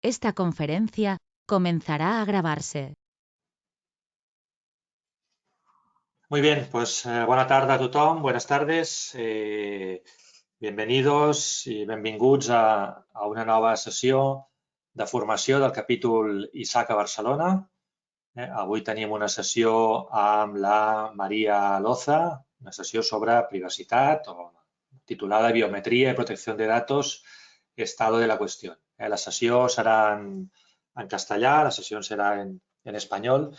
Esta conferencia comenzará a grabarse. Muy bien, pues bona tarda a tothom, buenas tardes. Bienvenidos i benvinguts a una nova sessió de formació del capítol ISAC a Barcelona. Avui tenim una sessió amb la Maria Loza, una sessió sobre privacitat o titulada Biometria i protecció de datos, estado de la qüestió. La sessió serà en castellà, la sessió serà en espanyol.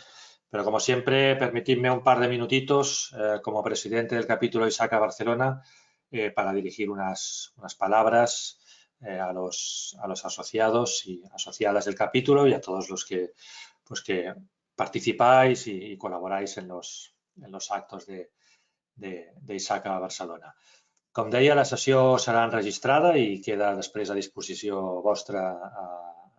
Pero como siempre, permitidme un par de minutitos como presidente del capítulo ISAC a Barcelona para dirigir unas palabras a los asociados y asociadas del capítulo y a todos los que participáis y colaboráis en los actos de ISAC a Barcelona. Com deia, la sessió serà enregistrada i queda després a disposició vostra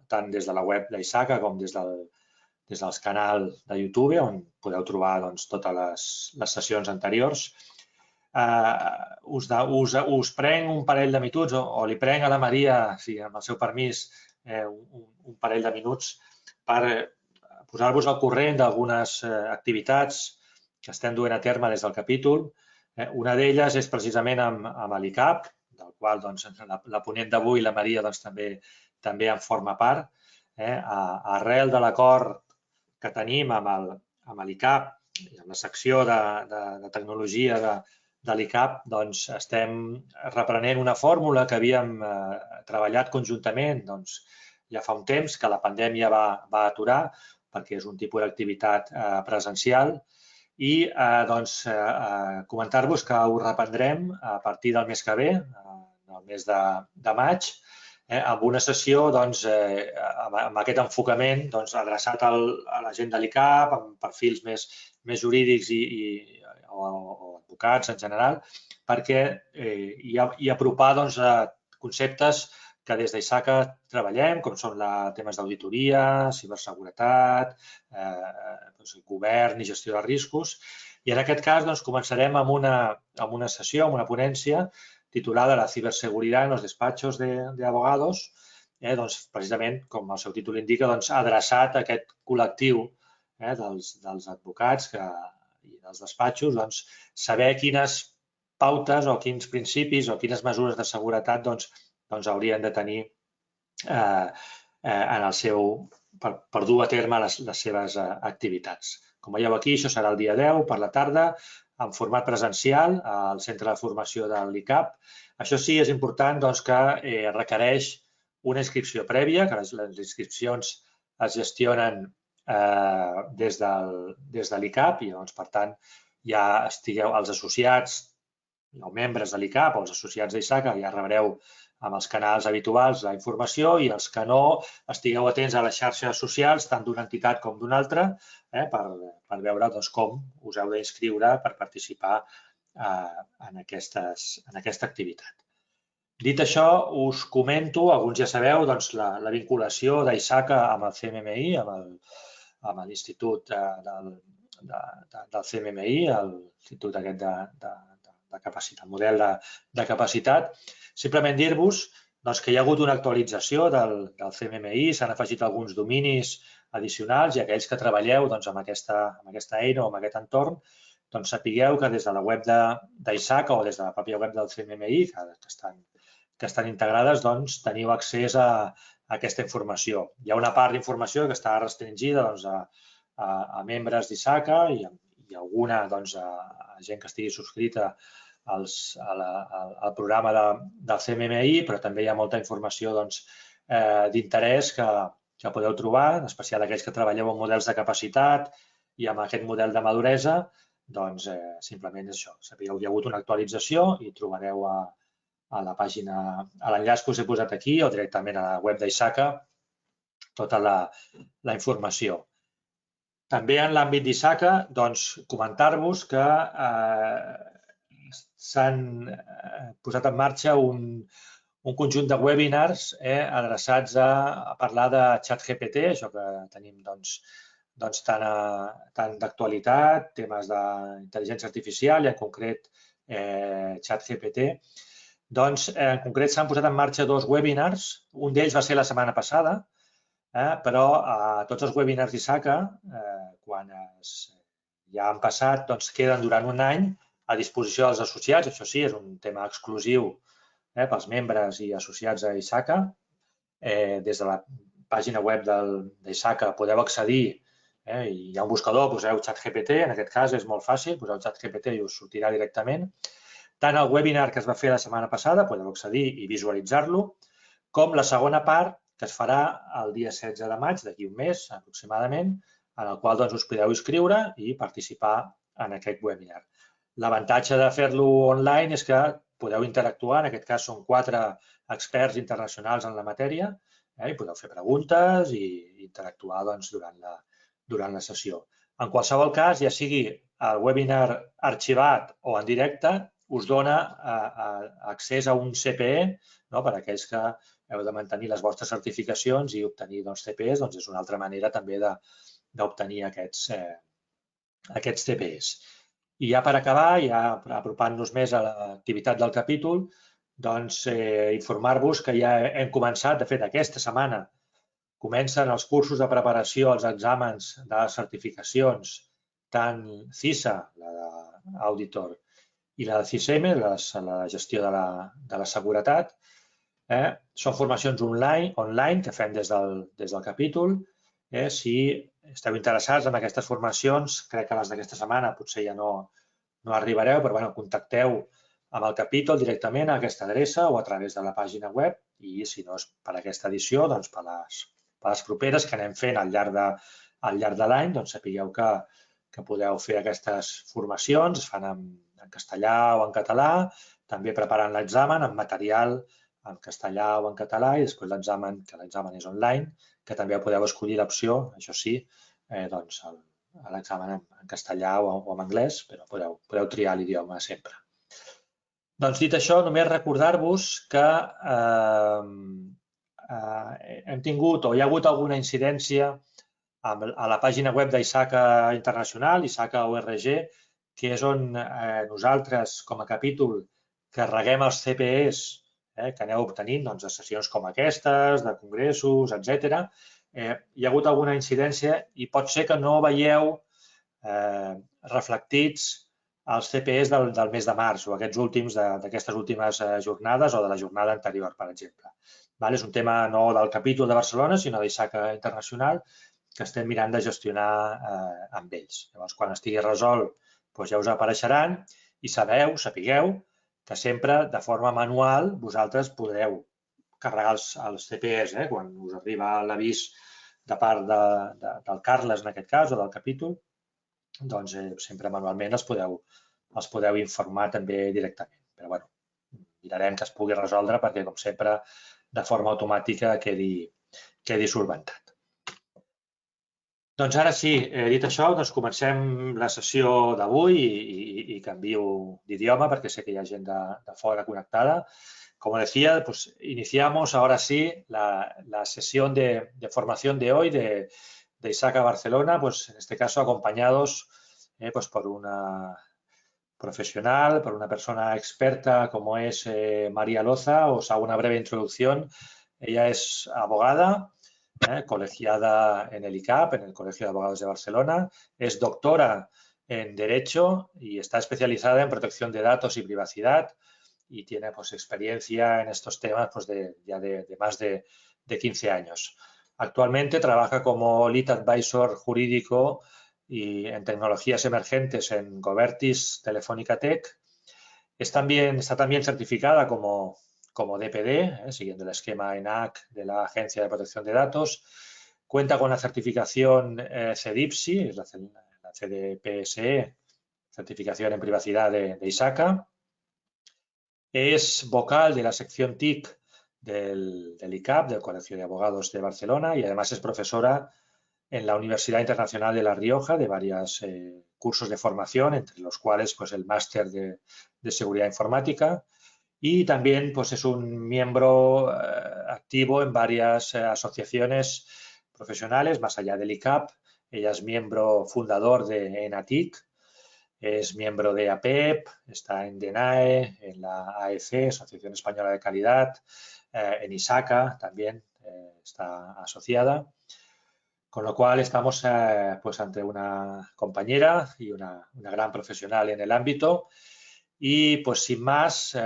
tant des de la web d'ISAC com des dels canals de YouTube, on podeu trobar totes les sessions anteriors. Us prenc un parell de minuts, o li prenc a la Maria, amb el seu permís, un parell de minuts per posar-vos al corrent d'algunes activitats que estem duent a terme des del capítol. Una d'elles és precisament amb l'ICAP, del qual la ponent d'avui, la Maria, també en forma part. Arrel de l'acord que tenim amb l'ICAP i amb la secció de tecnologia de l'ICAP, estem reprenent una fórmula que havíem treballat conjuntament ja fa un temps, que la pandèmia va aturar, perquè és un tipus d'activitat presencial, i comentar-vos que ho reprendrem a partir del mes que ve, el mes de maig, amb una sessió amb aquest enfocament adreçat a la gent de l'ICAP, amb perfils més jurídics o advocats en general, i apropar conceptes que des d'ISAC treballem, com són temes d'auditoria, ciberseguretat, govern i gestió de riscos. I en aquest cas començarem amb una sessió, amb una ponència, titulada La ciberseguridad en los despachos de abogados, precisament, com el seu títol indica, adreçat a aquest col·lectiu dels advocats i dels despatxos, saber quines pautes o quins principis o quines mesures de seguretat haurien de tenir per dur a terme les seves activitats. Com veieu aquí, això serà el dia 10 per la tarda, en format presencial al centre de formació de l'ICAP. Això sí, és important que requereix una inscripció prèvia, que les inscripcions es gestionen des de l'ICAP i, per tant, ja estigueu els associats o membres de l'ICAP o els associats d'ISAC, ja rebreu amb els canals habituals la informació, i els que no, estigueu atents a les xarxes socials, tant d'una entitat com d'una altra, per veure com us heu d'inscriure per participar en aquesta activitat. Dit això, us comento, alguns ja sabeu, la vinculació d'ISAC amb el CMMI, amb l'Institut del CMMI, l'Institut aquest de capacitat, model de capacitat. Simplement dir-vos que hi ha hagut una actualització del CMMI, s'han afegit alguns dominis addicionals, i aquells que treballeu amb aquesta eina o amb aquest entorn, sapigueu que des de la web d'ISAC o des de la pròpia web del CMMI, que estan integrades, teniu accés a aquesta informació. Hi ha una part d'informació que està restringida a membres d'ISAC i alguna a gent que estigui subscrita al programa del CMMI, però també hi ha molta informació d'interès que podeu trobar, en especial aquells que treballeu en models de capacitat i amb aquest model de maduresa. Simplement és això, sapigueu que hi ha hagut una actualització i trobareu a la pàgina, a l'enllaç que us he posat aquí o directament a la web d'ISAC tota la informació. També en l'àmbit d'ISAC, comentar-vos que s'han posat en marxa un conjunt de webinars adreçats a parlar de ChatGPT, això que tenim tant d'actualitat, temes d'intel·ligència artificial i en concret ChatGPT. En concret s'han posat en marxa dos webinars, un d'ells va ser la setmana passada, però tots els webinars d'ISACA, quan ja han passat, doncs queden durant un any a disposició dels associats. Això sí, és un tema exclusiu pels membres i associats a ISACA. Des de la pàgina web d'ISACA podeu accedir, hi ha un buscador, poseu ChatGPT, en aquest cas és molt fàcil, poseu ChatGPT i us sortirà directament. Tant el webinar que es va fer la setmana passada, podeu accedir i visualitzar-lo, com la segona part, que es farà el dia 16 de maig, d'aquí un mes aproximadament, en el qual us podeu inscriure i participar en aquest webinar. L'avantatge de fer-lo online és que podeu interactuar, en aquest cas són 4 experts internacionals en la matèria, i podeu fer preguntes i interactuar durant la sessió. En qualsevol cas, ja sigui el webinar arxivat o en directe, us dona accés a un CPE, per a aquells que heu de mantenir les vostres certificacions i obtenir CPEs, és una altra manera també d'obtenir aquests CPEs. I ja per acabar, ja apropant-nos més a l'activitat del capítol, informar-vos que ja hem començat, de fet aquesta setmana comencen els cursos de preparació als exàmens de les certificacions, tant CISA, la d'Auditor, i la de CISM, la gestió de la seguretat. Són formacions online que fem des del capítol. Si esteu interessats en aquestes formacions, crec que les d'aquesta setmana potser ja no arribareu, però contacteu amb el capítol directament a aquesta adreça o a través de la pàgina web i si no és per aquesta edició, per les properes que anem fent al llarg de l'any, sapigueu que podeu fer aquestes formacions, es fan en castellà o en català, també preparant l'examen amb material en castellà o en català i després l'examen, que l'examen és online, que també podeu escollir l'opció, això sí, l'examen en castellà o en anglès, però podeu triar l'idioma sempre. Doncs dit això, només recordar-vos que hem tingut o hi ha hagut alguna incidència a la pàgina web d'ISACA Internacional, ISACA.org, que és on nosaltres, com a capítol, carreguem els CPEs que aneu obtenint a sessions com aquestes, de congressos, etc. Hi ha hagut alguna incidència i pot ser que no veieu reflectits els CPEs del mes de març o d'aquestes últimes jornades o de la jornada anterior, per exemple. És un tema no del capítol de Barcelona, sinó d'ISACA Internacional, que estem mirant de gestionar amb ells. Llavors, quan estigui resolt, ja us apareixeran i sapigueu que sempre, de forma manual, vosaltres podreu carregar els CPEs. Quan us arriba l'avís de part del Carles, en aquest cas, o del capítol, doncs sempre manualment els podeu informar també directament. Però mirarem que es pugui resoldre perquè, com sempre, de forma automàtica quedi solventat. Doncs ara sí, dit això, comencem la sessió d'avui i canvio d'idioma perquè sé que hi ha gent de fora connectada. Como decía, iniciamos ahora sí la sesión de formación de hoy de ISACA Barcelona, en este caso acompañados por una profesional, por una persona experta como es María Loza. Os hago una breve introducción. Ella es abogada, colegiada en el ICAP, en el Colegio de Abogados de Barcelona. Es doctora en Derecho y está especializada en protección de datos y privacidad y tiene experiencia en estos temas de más de 15 años. Actualmente trabaja como Lead Advisor jurídico y en tecnologías emergentes en Govertis Telefónica Tech. Está también certificada como DPD, siguiendo el esquema ENAC de la Agencia de Protección de Datos. Cuenta con la certificación CDIPSI, es la CDPSE, certificación en privacidad de ISACA. Es vocal de la sección TIC del ICAP, del Colegio de Abogados de Barcelona, y además es profesora en la Universidad Internacional de La Rioja de varios cursos de formación, entre los cuales el máster de seguridad informática. Y también es un miembro activo en varias asociaciones profesionales, más allá del ICAP. Ella es miembro fundador de ENATIC, es miembro de APEP, está en DENAE, en la AEC, Asociación Española de Calidad, en ISACA también está asociada. Con lo cual estamos pues ante una compañera y una gran profesional en el ámbito. Y pues sin más,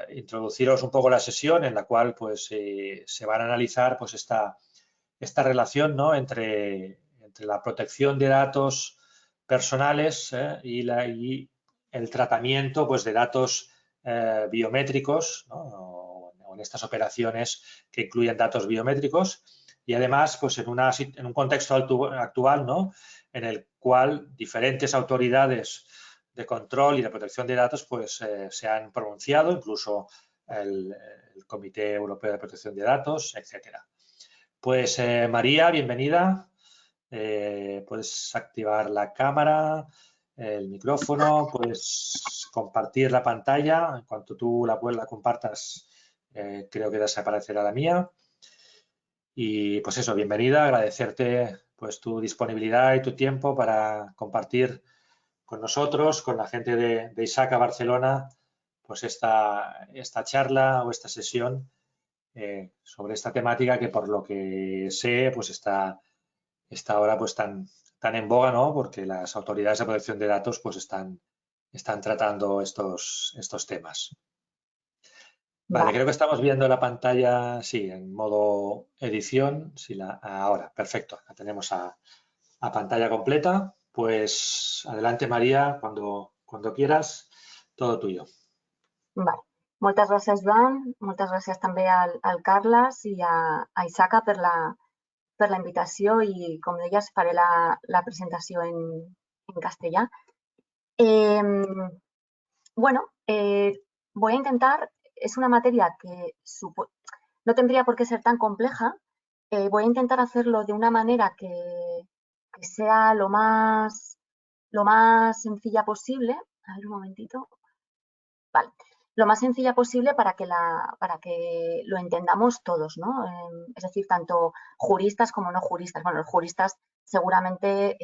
introduciros un poco la sesión en la cual pues se van a analizar pues esta relación, ¿no?, entre la protección de datos personales y el tratamiento pues de datos biométricos, ¿no?, o en estas operaciones que incluyen datos biométricos. Y además, pues en un contexto actual, ¿no?, en el cual diferentes autoridades de control y de protección de datos pues se han pronunciado, incluso el Comité Europeo de Protección de Datos, etcétera. Pues María, bienvenida. Puedes activar la cámara, el micrófono, puedes compartir la pantalla. En cuanto tú la compartas, creo que desaparecerá la mía. Y pues eso, bienvenida, agradecerte pues tu disponibilidad y tu tiempo para compartir con nosotros, con la gente de ISACA Barcelona, pues esta charla o esta sesión sobre esta temática que, por lo que sé, pues está ahora pues tan en boga, ¿no?, porque las autoridades de protección de datos pues están tratando estos temas. Vale, creo que estamos viendo la pantalla, sí, en modo edición. Sí, ahora, perfecto, la tenemos a pantalla completa. Pues adelante, María, cuando quieras, todo tuyo. Vale. Moltes gràcies, Joan. Moltes gràcies també al Carles i a ISACA per la invitació i, com deies, faré la presentació en castellà. Bueno, voy a intentar, es una materia que no tendría por qué ser tan compleja. Voy a intentar hacerlo de una manera que sea lo más sencilla posible. A ver, un momentito. Vale. Lo más sencilla posible para que lo entendamos todos, ¿no? Es decir, tanto juristas como no juristas. Bueno, los juristas seguramente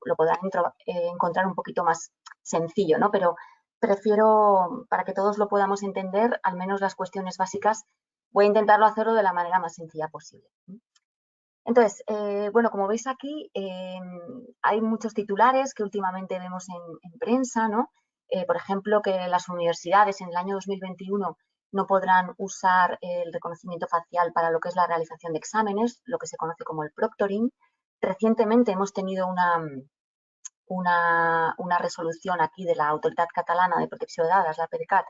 lo podrán encontrar un poquito más sencillo, ¿no? Pero prefiero, para que todos lo podamos entender, al menos las cuestiones básicas, voy a intentarlo hacerlo de la manera más sencilla posible. Entonces, bueno, como veis aquí, hay muchos titulares que últimamente vemos en prensa, ¿no? Por ejemplo, que las universidades en el año 2021 no podrán usar el reconocimiento facial para lo que es la realización de exámenes, lo que se conoce como el proctoring. Recientemente hemos tenido una resolución aquí de la Autoridad Catalana de Protecció de Dades, la PDeCAT,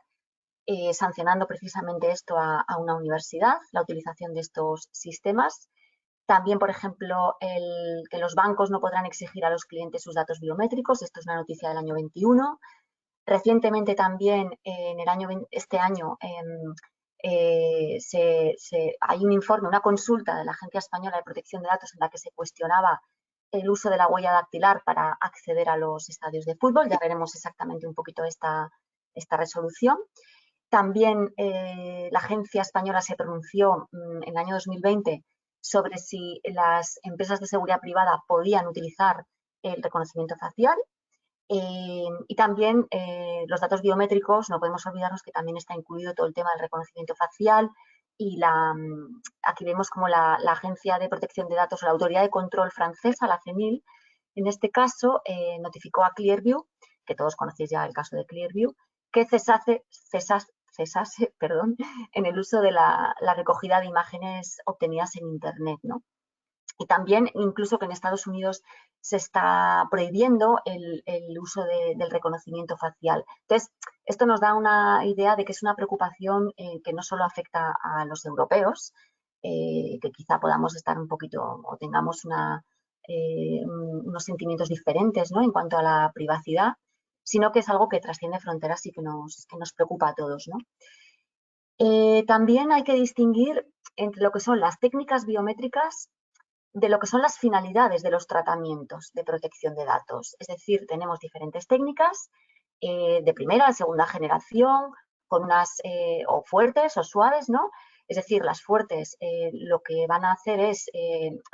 sancionando precisamente esto a una universidad, la utilización de estos sistemas. También, por ejemplo, que los bancos no podrán exigir a los clientes sus datos biométricos. Esto es una noticia del año 21. Recientemente también, este año, hay un informe, una consulta de la Agencia Española de Protección de Datos en la que se cuestionaba el uso de la huella dactilar para acceder a los estadios de fútbol. Ya veremos exactamente un poquito esta resolución. También la Agencia Española se pronunció en el año 2020 sobre si las empresas de seguridad privada podían utilizar el reconocimiento facial. Y también los datos biométricos, no podemos olvidarnos que también está incluido todo el tema del reconocimiento facial y aquí vemos como la Agencia de Protección de Datos o la Autoridad de Control francesa, la CNIL, en este caso notificó a Clearview, que todos conocéis ya el caso de Clearview, que cesase en el uso de la recogida de imágenes obtenidas en Internet, ¿no? Y también incluso que en Estados Unidos se está prohibiendo el uso del reconocimiento facial. Entonces, esto nos da una idea de que es una preocupación que no solo afecta a los europeos, que quizá podamos estar un poquito o tengamos unos sentimientos diferentes, ¿no?, en cuanto a la privacidad, sino que es algo que trasciende fronteras y que nos preocupa a todos, ¿no? También hay que distinguir entre lo que son las técnicas biométricas de lo que son las finalidades de los tratamientos de protección de datos. Es decir, tenemos diferentes técnicas de primera, de segunda generación, con unas o fuertes o suaves, ¿no? Es decir, las fuertes lo que van a hacer es,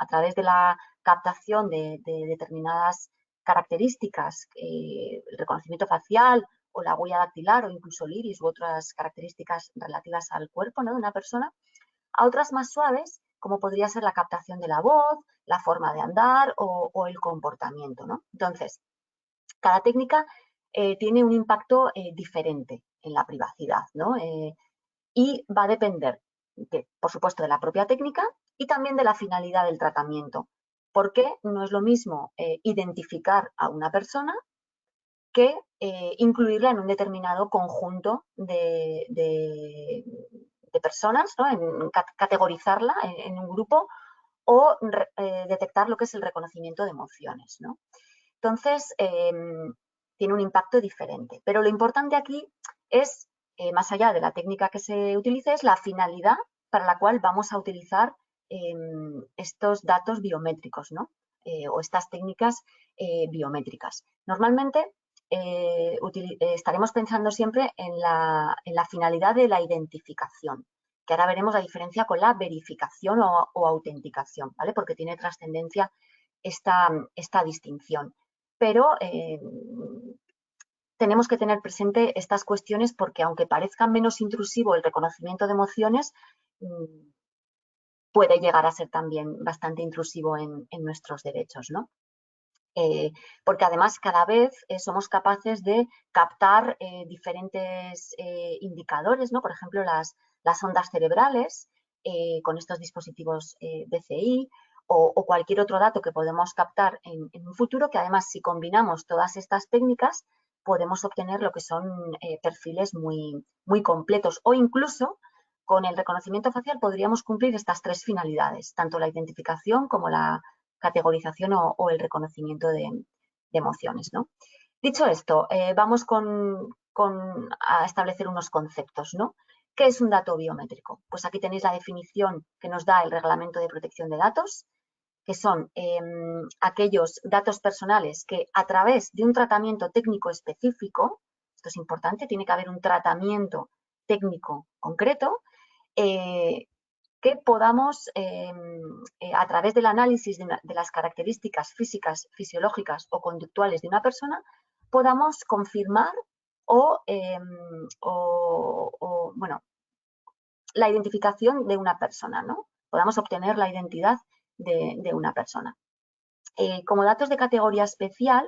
a través de la captación de determinadas características, el reconocimiento facial o la huella dactilar o incluso el iris u otras características relativas al cuerpo, ¿no?, de una persona, a otras más suaves como podría ser la captación de la voz, la forma de andar o el comportamiento, ¿no? Entonces, cada técnica tiene un impacto diferente en la privacidad, ¿no? Y va a depender, por supuesto, de la propia técnica y también de la finalidad del tratamiento, porque no es lo mismo identificar a una persona que incluirla en un determinado conjunto de personas, ¿no? Categorizarla en un grupo o detectar lo que es el reconocimiento de emociones, ¿no? Entonces, tiene un impacto diferente. Pero lo importante aquí es, más allá de la técnica que se utilice, es la finalidad para la cual vamos a utilizar estos datos biométricos, ¿no? O estas técnicas biométricas. Normalmente estaremos pensando siempre en la finalidad de la identificación, que ahora veremos la diferencia con la verificación o autenticación, ¿vale? Porque tiene trascendencia esta distinción. Pero tenemos que tener presente estas cuestiones porque aunque parezca menos intrusivo el reconocimiento de emociones, puede llegar a ser también bastante intrusivo en nuestros derechos, ¿no? Porque además cada vez somos capaces de captar diferentes indicadores, ¿no? Por ejemplo, las ondas cerebrales con estos dispositivos BCI o cualquier otro dato que podemos captar en un futuro, que además si combinamos todas estas técnicas podemos obtener lo que son perfiles muy, muy completos o incluso con el reconocimiento facial podríamos cumplir estas tres finalidades, tanto la identificación como la categorización o el reconocimiento de emociones, ¿no? Dicho esto, vamos a establecer unos conceptos, ¿no? ¿Qué es un dato biométrico? Pues aquí tenéis la definición que nos da el Reglamento de Protección de Datos, que son aquellos datos personales que a través de un tratamiento técnico específico, esto es importante, tiene que haber un tratamiento técnico concreto, que podamos, a través del análisis de las características físicas, fisiológicas o conductuales de una persona, podamos confirmar bueno, la identificación de una persona, ¿no? Podamos obtener la identidad de una persona. Como datos de categoría especial,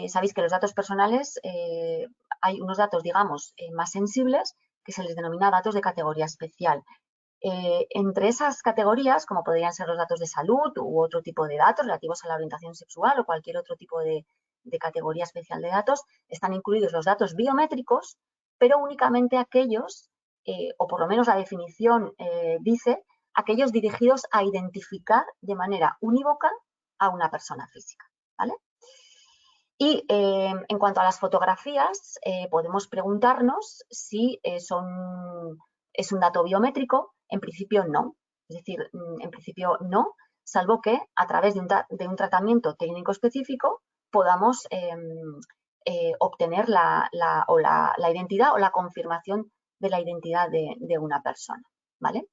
sabéis que los datos personales, hay unos datos, digamos, más sensibles que se les denomina datos de categoría especial. Entre esas categorías, como podrían ser los datos de salud u otro tipo de datos relativos a la orientación sexual o cualquier otro tipo de categoría especial de datos, están incluidos los datos biométricos, pero únicamente aquellos, o por lo menos la definición dice, aquellos dirigidos a identificar de manera unívoca a una persona física, ¿vale? Y en cuanto a las fotografías, podemos preguntarnos si es un dato biométrico. En principio no, es decir, en principio no, salvo que a través de un tratamiento técnico específico podamos obtener la identidad o la confirmación de la identidad de una persona, ¿vale?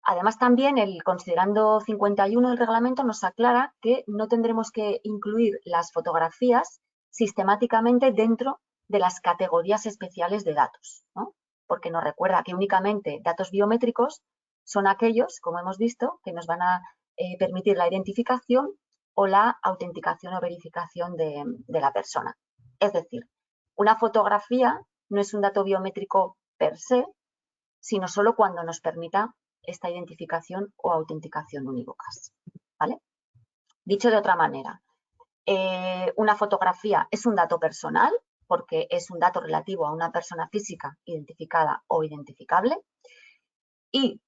Además, también el considerando 51 del reglamento nos aclara que no tendremos que incluir las fotografías sistemáticamente dentro de las categorías especiales de datos, ¿no? Porque nos recuerda que únicamente datos biométricos son aquellos, como hemos visto, que nos van a permitir la identificación o la autenticación o verificación de la persona. Es decir, una fotografía no es un dato biométrico per se, sino solo cuando nos permita esta identificación o autenticación unívocas, ¿vale? Dicho de otra manera, una fotografía es un dato personal porque es un dato relativo a una persona física identificada o identificable y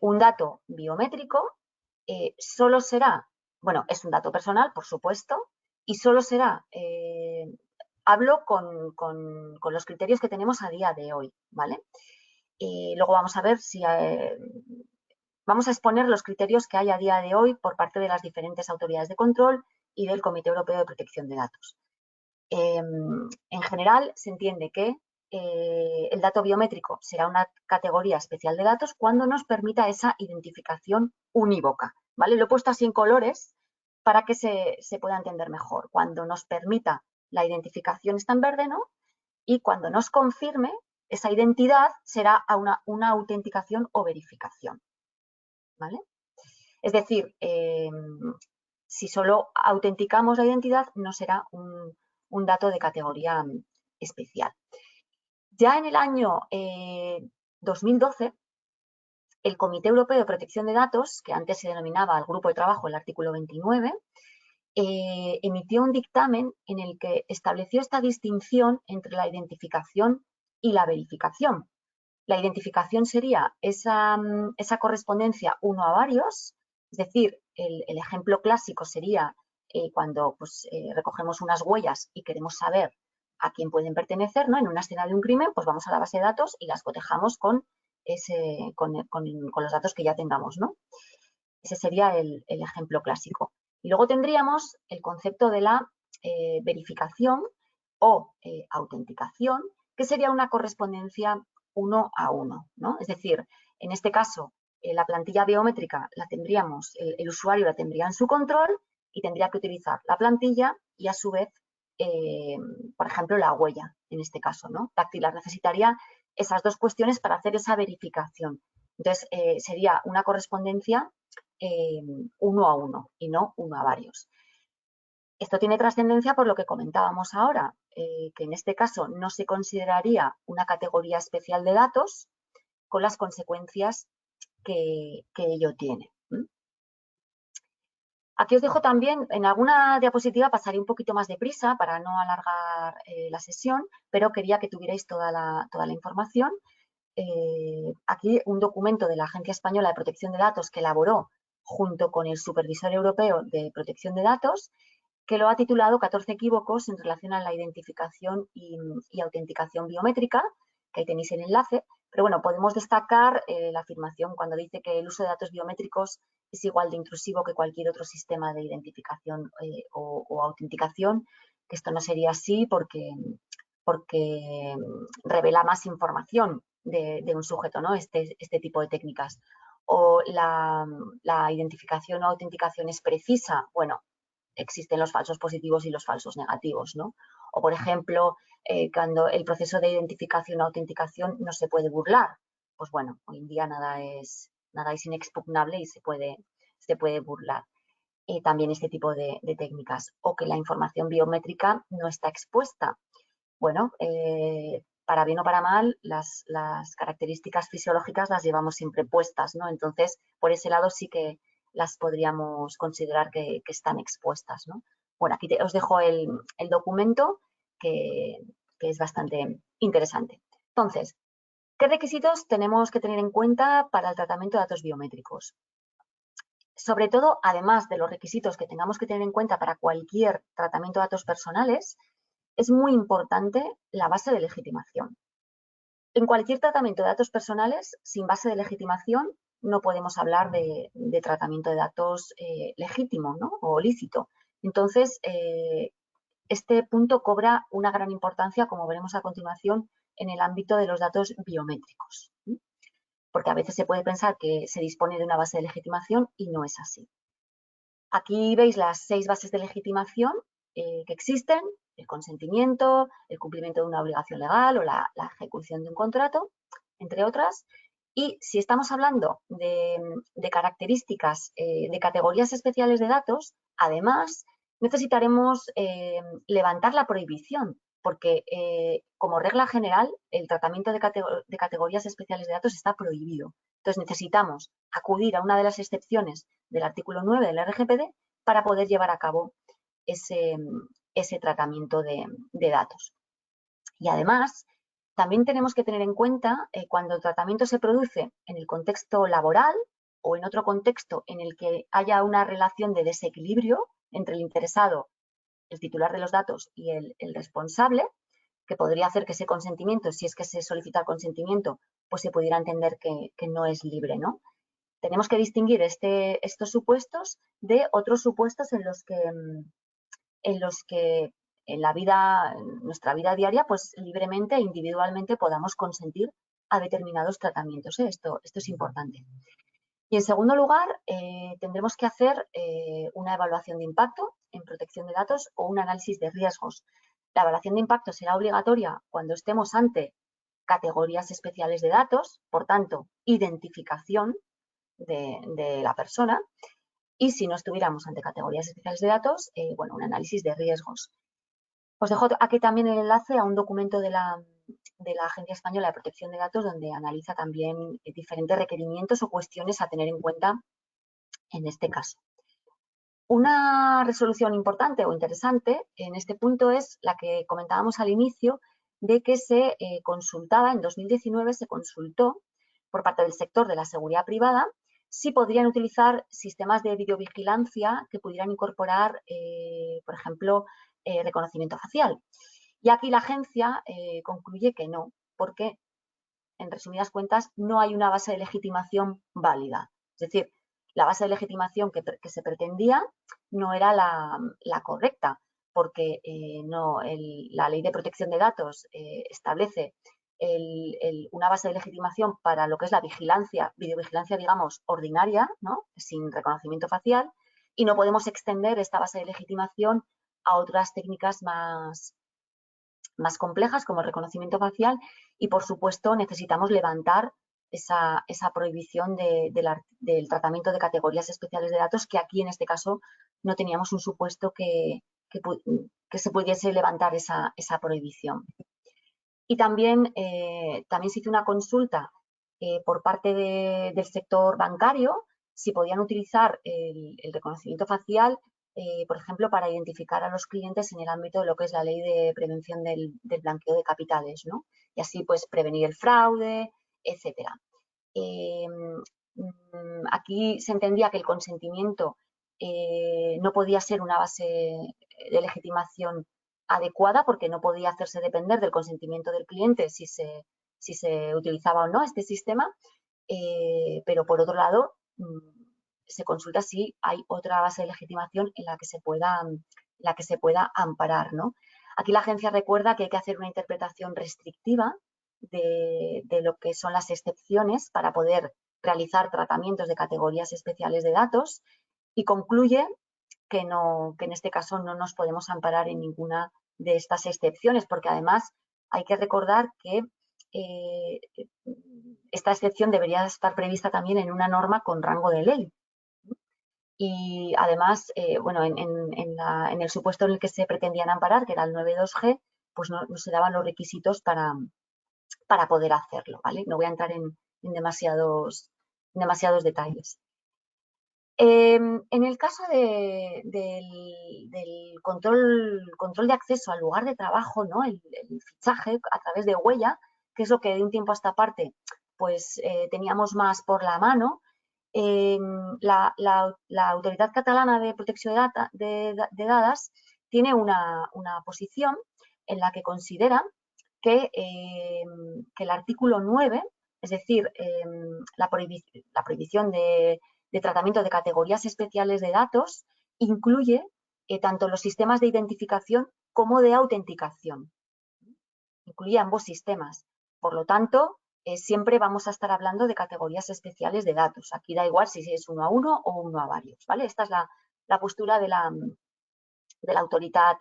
un dato biométrico solo será, bueno, es un dato personal, por supuesto, y solo será, hablo con los criterios que tenemos a día de hoy, ¿vale? Y luego vamos a ver si vamos a exponer los criterios que hay a día de hoy por parte de las diferentes autoridades de control y del Comité Europeo de Protección de Datos. En general, se entiende que el dato biométrico será una categoría especial de datos cuando nos permita esa identificación unívoca, ¿vale? Lo he puesto así en colores para que se pueda entender mejor. Cuando nos permita la identificación está en verde, ¿no? Y cuando nos confirme esa identidad será una autenticación o verificación. ¿vale? Es decir, si solo autenticamos la identidad, no será un dato de categoría especial. Ya en el año 2012, el Comité Europeo de Protección de Datos, que antes se denominaba el Grupo de Trabajo el artículo 29, emitió un dictamen en el que estableció esta distinción entre la identificación y la verificación. La identificación sería esa correspondencia uno a varios, es decir, el ejemplo clásico sería cuando pues, recogemos unas huellas y queremos saber a quién pueden pertenecer, ¿no? En una escena de un crimen, pues vamos a la base de datos y las cotejamos con los datos que ya tengamos, ¿no? Ese sería el ejemplo clásico. Y luego tendríamos el concepto de la verificación o autenticación, que sería una correspondencia uno a uno, ¿no? Es decir, en este caso, la plantilla biométrica la tendríamos, el usuario la tendría en su control y tendría que utilizar la plantilla y a su vez, por ejemplo, la huella, en este caso, ¿no? Dactilar necesitaría esas dos cuestiones para hacer esa verificación. Entonces, sería una correspondencia uno a uno y no uno a varios. Esto tiene trascendencia por lo que comentábamos ahora, que en este caso no se consideraría una categoría especial de datos con las consecuencias que ello tiene. Aquí os dejo también, en alguna diapositiva pasaré un poquito más deprisa para no alargar la sesión, pero quería que tuvierais toda la información. Aquí un documento de la Agencia Española de Protección de Datos que elaboró junto con el Supervisor Europeo de Protección de Datos, que lo ha titulado 14 equívocos en relación a la identificación y autenticación biométrica, que ahí tenéis el enlace. Pero bueno, podemos destacar la afirmación cuando dice que el uso de datos biométricos es igual de intrusivo que cualquier otro sistema de identificación o autenticación, que esto no sería así porque revela más información de un sujeto, ¿no? Este tipo de técnicas. O la identificación o autenticación es precisa, bueno, existen los falsos positivos y los falsos negativos, ¿no? O, por ejemplo, cuando el proceso de identificación o autenticación no se puede burlar, pues bueno, hoy en día nada es inexpugnable y se puede burlar. También este tipo de técnicas. O que la información biométrica no está expuesta. Bueno, para bien o para mal, las características fisiológicas las llevamos siempre puestas, ¿no? Entonces, por ese lado sí que las podríamos considerar que están expuestas, ¿no? Bueno, aquí os dejo el documento que es bastante interesante. Entonces, ¿qué requisitos tenemos que tener en cuenta para el tratamiento de datos biométricos? Sobre todo, además de los requisitos que tengamos que tener en cuenta para cualquier tratamiento de datos personales, es muy importante la base de legitimación. En cualquier tratamiento de datos personales, sin base de legitimación, no podemos hablar de tratamiento de datos legítimo, ¿no? O lícito. Entonces, este punto cobra una gran importancia, como veremos a continuación, en el ámbito de los datos biométricos. Porque a veces se puede pensar que se dispone de una base de legitimación y no es así. Aquí veis las 6 bases de legitimación que existen: el consentimiento, el cumplimiento de una obligación legal o la ejecución de un contrato, entre otras. Y si estamos hablando de características de categorías especiales de datos, además necesitaremos levantar la prohibición, porque como regla general el tratamiento de categorías especiales de datos está prohibido. Entonces necesitamos acudir a una de las excepciones del artículo 9 del RGPD para poder llevar a cabo ese tratamiento de datos. Y además, también tenemos que tener en cuenta cuando el tratamiento se produce en el contexto laboral o en otro contexto en el que haya una relación de desequilibrio entre el interesado, el titular de los datos y el responsable, que podría hacer que ese consentimiento, si es que se solicita el consentimiento, pues se pudiera entender que no es libre, ¿no? Tenemos que distinguir estos supuestos de otros supuestos en los que en nuestra vida diaria, pues libremente e individualmente podamos consentir a determinados tratamientos. Esto es importante. Y en segundo lugar, tendremos que hacer una evaluación de impacto en protección de datos o un análisis de riesgos. La evaluación de impacto será obligatoria cuando estemos ante categorías especiales de datos, por tanto, identificación de la persona, y si no estuviéramos ante categorías especiales de datos, bueno, un análisis de riesgos. Os dejo aquí también el enlace a un documento de la Agencia Española de Protección de Datos, donde analiza también diferentes requerimientos o cuestiones a tener en cuenta en este caso. Una resolución importante o interesante en este punto es la que comentábamos al inicio, de que se consultaba, en 2019 se consultó por parte del sector de la seguridad privada si podrían utilizar sistemas de videovigilancia que pudieran incorporar, por ejemplo, reconocimiento facial. Y aquí la agencia concluye que no, porque, en resumidas cuentas, no hay una base de legitimación válida. Es decir, la base de legitimación que se pretendía no era la correcta, porque la Ley de Protección de Datos establece una base de legitimación para lo que es la videovigilancia, digamos, ordinaria, ¿no?, sin reconocimiento facial, y no podemos extender esta base de legitimación a otras técnicas más complejas, como el reconocimiento facial, y, por supuesto, necesitamos levantar esa prohibición del tratamiento de categorías especiales de datos, que aquí, en este caso, no teníamos un supuesto que se pudiese levantar esa prohibición. Y también se hizo una consulta por parte del sector bancario, si podían utilizar el reconocimiento facial, por ejemplo, para identificar a los clientes en el ámbito de lo que es la Ley de Prevención del Blanqueo de Capitales, ¿no? Y así, pues, prevenir el fraude, etcétera. Aquí se entendía que el consentimiento no podía ser una base de legitimación adecuada, porque no podía hacerse depender del consentimiento del cliente si se utilizaba o no este sistema, pero, por otro lado, se consulta si hay otra base de legitimación en la que se pueda amparar, ¿no? Aquí la agencia recuerda que hay que hacer una interpretación restrictiva de lo que son las excepciones para poder realizar tratamientos de categorías especiales de datos, y concluye que en este caso no nos podemos amparar en ninguna de estas excepciones, porque además hay que recordar que esta excepción debería estar prevista también en una norma con rango de ley. Y además, bueno, en el supuesto en el que se pretendían amparar, que era el 9.2G, pues no se daban los requisitos para poder hacerlo, ¿vale? No voy a entrar en demasiados detalles. En el caso del control de acceso al lugar de trabajo, ¿no?, el fichaje a través de huella, que es lo que de un tiempo a esta parte, pues, teníamos más por la mano. La Autoridad Catalana de Protecció de Dades tiene una posición en la que considera que el artículo 9, es decir, la prohibición de tratamiento de categorías especiales de datos, incluye tanto los sistemas de identificación como de autenticación. Incluye ambos sistemas. Por lo tanto, siempre vamos a estar hablando de categorías especiales de datos. Aquí da igual si es uno a uno o uno a varios, ¿vale? Esta es la postura de la autoridad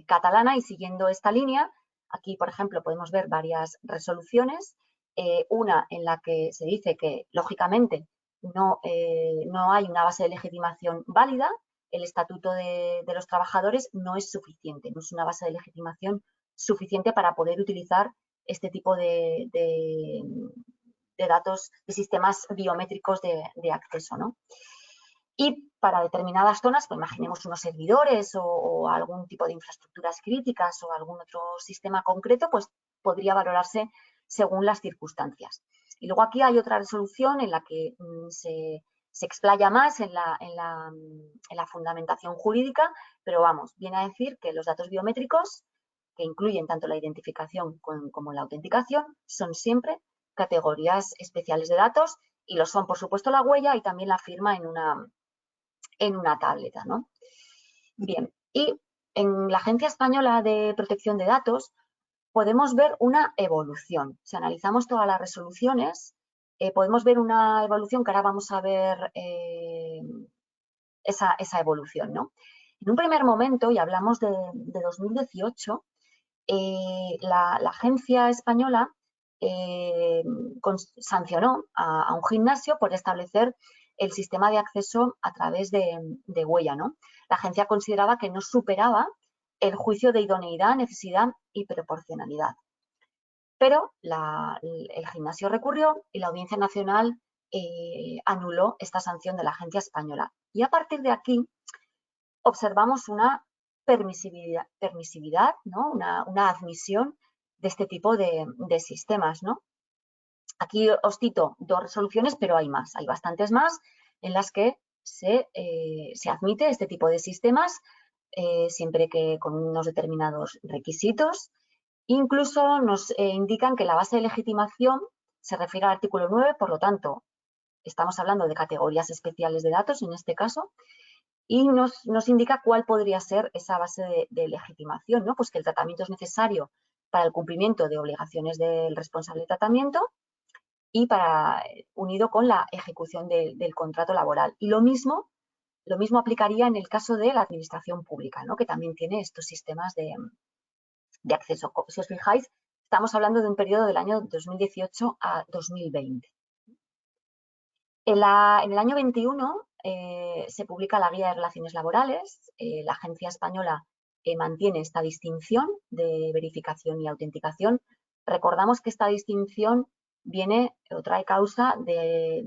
catalana, y siguiendo esta línea, aquí, por ejemplo, podemos ver varias resoluciones. Una en la que se dice que, lógicamente, no hay una base de legitimación válida. El Estatuto de los Trabajadores no es suficiente, no es una base de legitimación suficiente para poder utilizar este tipo de datos, de sistemas biométricos de acceso, ¿no? Y para determinadas zonas, pues imaginemos unos servidores o algún tipo de infraestructuras críticas o algún otro sistema concreto, pues podría valorarse según las circunstancias. Y luego aquí hay otra resolución en la que se explaya más en la fundamentación jurídica, pero vamos, viene a decir que los datos biométricos, que incluyen tanto la identificación como la autenticación, son siempre categorías especiales de datos, y lo son, por supuesto, la huella y también la firma en una tableta, ¿no? Bien, y en la Agencia Española de Protección de Datos podemos ver una evolución. Si analizamos todas las resoluciones, podemos ver una evolución que ahora vamos a ver esa evolución, ¿no? En un primer momento, y hablamos de 2018, la Agencia Española sancionó a un gimnasio por establecer el sistema de acceso a través de huella, ¿no? La agencia consideraba que no superaba el juicio de idoneidad, necesidad y proporcionalidad. Pero el gimnasio recurrió y la Audiencia Nacional anuló esta sanción de la agencia española. Y a partir de aquí observamos una permisividad, ¿no? Una admisión de este tipo de sistemas, ¿no? Aquí os cito 2 resoluciones, pero hay más, hay bastantes más en las que se admite este tipo de sistemas siempre que con unos determinados requisitos. Incluso nos indican que la base de legitimación se refiere al artículo 9, por lo tanto, estamos hablando de categorías especiales de datos en este caso, y nos indica cuál podría ser esa base de legitimación, ¿no? Pues que el tratamiento es necesario para el cumplimiento de obligaciones del responsable de tratamiento y unido con la ejecución del contrato laboral. Y lo mismo aplicaría en el caso de la administración pública, ¿no? Que también tiene estos sistemas de acceso. Si os fijáis, estamos hablando de un periodo del año 2018 a 2020. En el año 21 se publica la Guía de Relaciones Laborales. La agencia española mantiene esta distinción de verificación y autenticación. Recordamos que esta distinción viene o trae causa de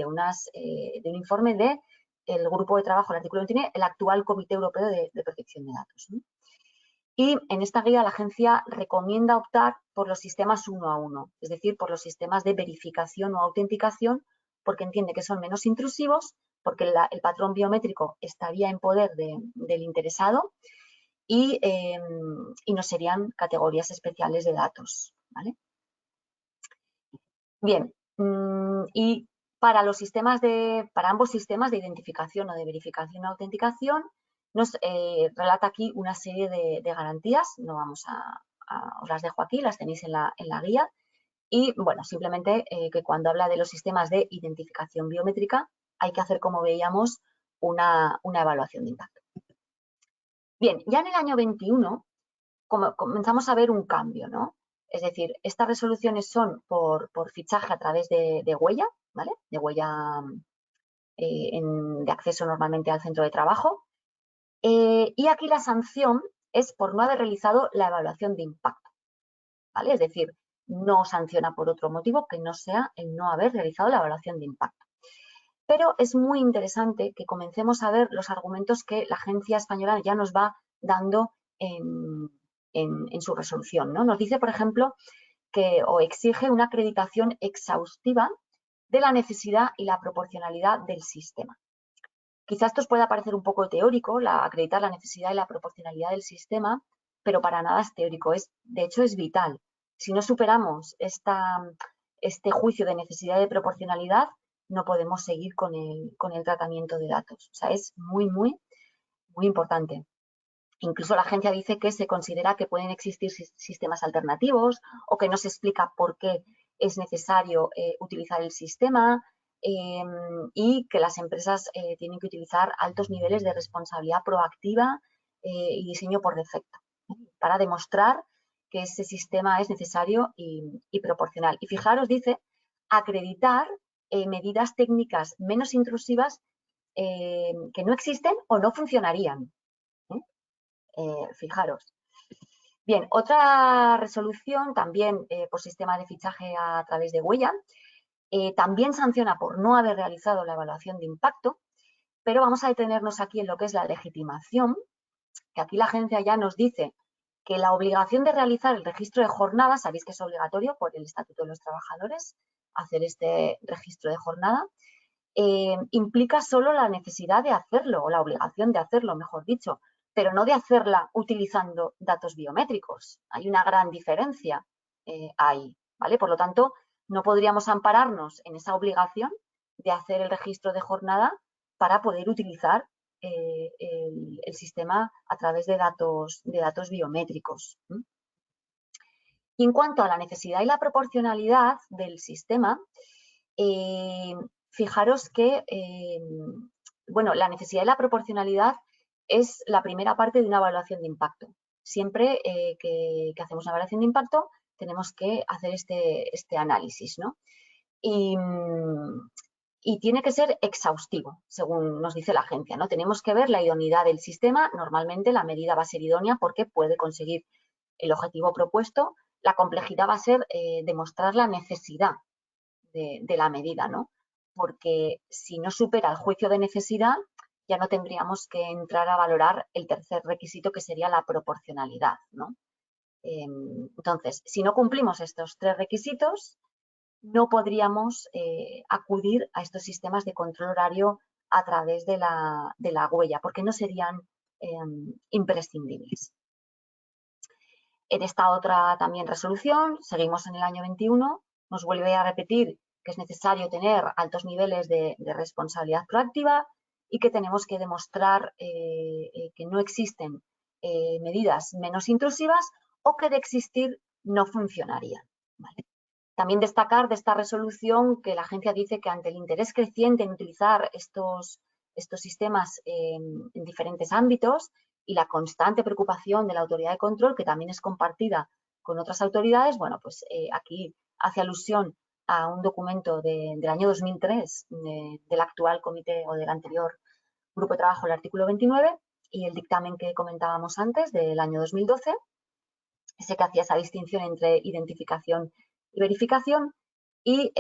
un informe del Grupo de Trabajo, el artículo 29, el actual Comité Europeo de Protección de Datos, ¿no? Y en esta guía la agencia recomienda optar por los sistemas 1 a 1, es decir, por los sistemas de verificación o autenticación, porque entiende que son menos intrusivos, porque el patrón biométrico estaría en poder del interesado y no serían categorías especiales de datos, ¿vale? Bien, y para ambos sistemas de identificación o de verificación o autenticación, nos relata aquí una serie de garantías, no vamos os las dejo aquí, las tenéis en la guía, y bueno, simplemente que cuando habla de los sistemas de identificación biométrica hay que hacer, como veíamos, una evaluación de impacto. Bien, ya en el año 21 comenzamos a ver un cambio, ¿no? Es decir, estas resoluciones son por fichaje a través de huella, ¿vale? De huella de acceso normalmente al centro de trabajo. Y aquí la sanción es por no haber realizado la evaluación de impacto, ¿vale? Es decir, no sanciona por otro motivo que no sea el no haber realizado la evaluación de impacto. Pero es muy interesante que comencemos a ver los argumentos que la agencia española ya nos va dando en su resolución, ¿no? Nos dice, por ejemplo, o exige una acreditación exhaustiva de la necesidad y la proporcionalidad del sistema. Quizás esto os pueda parecer un poco teórico, acreditar la necesidad y la proporcionalidad del sistema, pero para nada es teórico, de hecho es vital. Si no superamos este juicio de necesidad y de proporcionalidad, no podemos seguir con el tratamiento de datos. O sea, es muy, muy, muy importante. Incluso la agencia dice que se considera que pueden existir sistemas alternativos o que no se explica por qué es necesario utilizar el sistema y que las empresas tienen que utilizar altos niveles de responsabilidad proactiva y diseño por defecto para demostrar que ese sistema es necesario y proporcional. Y fijaros, dice, acreditar medidas técnicas menos intrusivas que no existen o no funcionarían. Fijaros. Bien, otra resolución también por sistema de fichaje a través de huella, también sanciona por no haber realizado la evaluación de impacto, pero vamos a detenernos aquí en lo que es la legitimación, que aquí la agencia ya nos dice que la obligación de realizar el registro de jornada, sabéis que es obligatorio por el Estatuto de los Trabajadores hacer este registro de jornada, implica solo la necesidad de hacerlo, o la obligación de hacerlo, mejor dicho, pero no de hacerla utilizando datos biométricos. Hay una gran diferencia ahí, ¿vale? Por lo tanto, no podríamos ampararnos en esa obligación de hacer el registro de jornada para poder utilizar el sistema a través de datos biométricos. Y en cuanto a la necesidad y la proporcionalidad del sistema, fijaros que, bueno, la necesidad y la proporcionalidad es la primera parte de una evaluación de impacto. Siempre que hacemos una evaluación de impacto, tenemos que hacer este análisis, ¿no? Y tiene que ser exhaustivo, según nos dice la agencia, ¿no? Tenemos que ver la idoneidad del sistema. Normalmente la medida va a ser idónea porque puede conseguir el objetivo propuesto. La complejidad va a ser demostrar la necesidad de la medida, ¿no? Porque si no supera el juicio de necesidad, ya no tendríamos que entrar a valorar el tercer requisito, que sería la proporcionalidad, ¿no? Entonces, si no cumplimos estos 3 requisitos, no podríamos acudir a estos sistemas de control horario a través de la huella, porque no serían imprescindibles. En esta otra también resolución, seguimos en el año 21, nos vuelve a repetir que es necesario tener altos niveles de responsabilidad proactiva y que tenemos que demostrar que no existen medidas menos intrusivas o que de existir no funcionarían, ¿vale? También destacar de esta resolución que la agencia dice que ante el interés creciente en utilizar estos sistemas en diferentes ámbitos y la constante preocupación de la autoridad de control, que también es compartida con otras autoridades, bueno, pues aquí hace alusión a un documento del año 2003 del actual comité o del anterior grupo de trabajo, el artículo 29, y el dictamen que comentábamos antes del año 2012, ese que hacía esa distinción entre identificación y verificación, y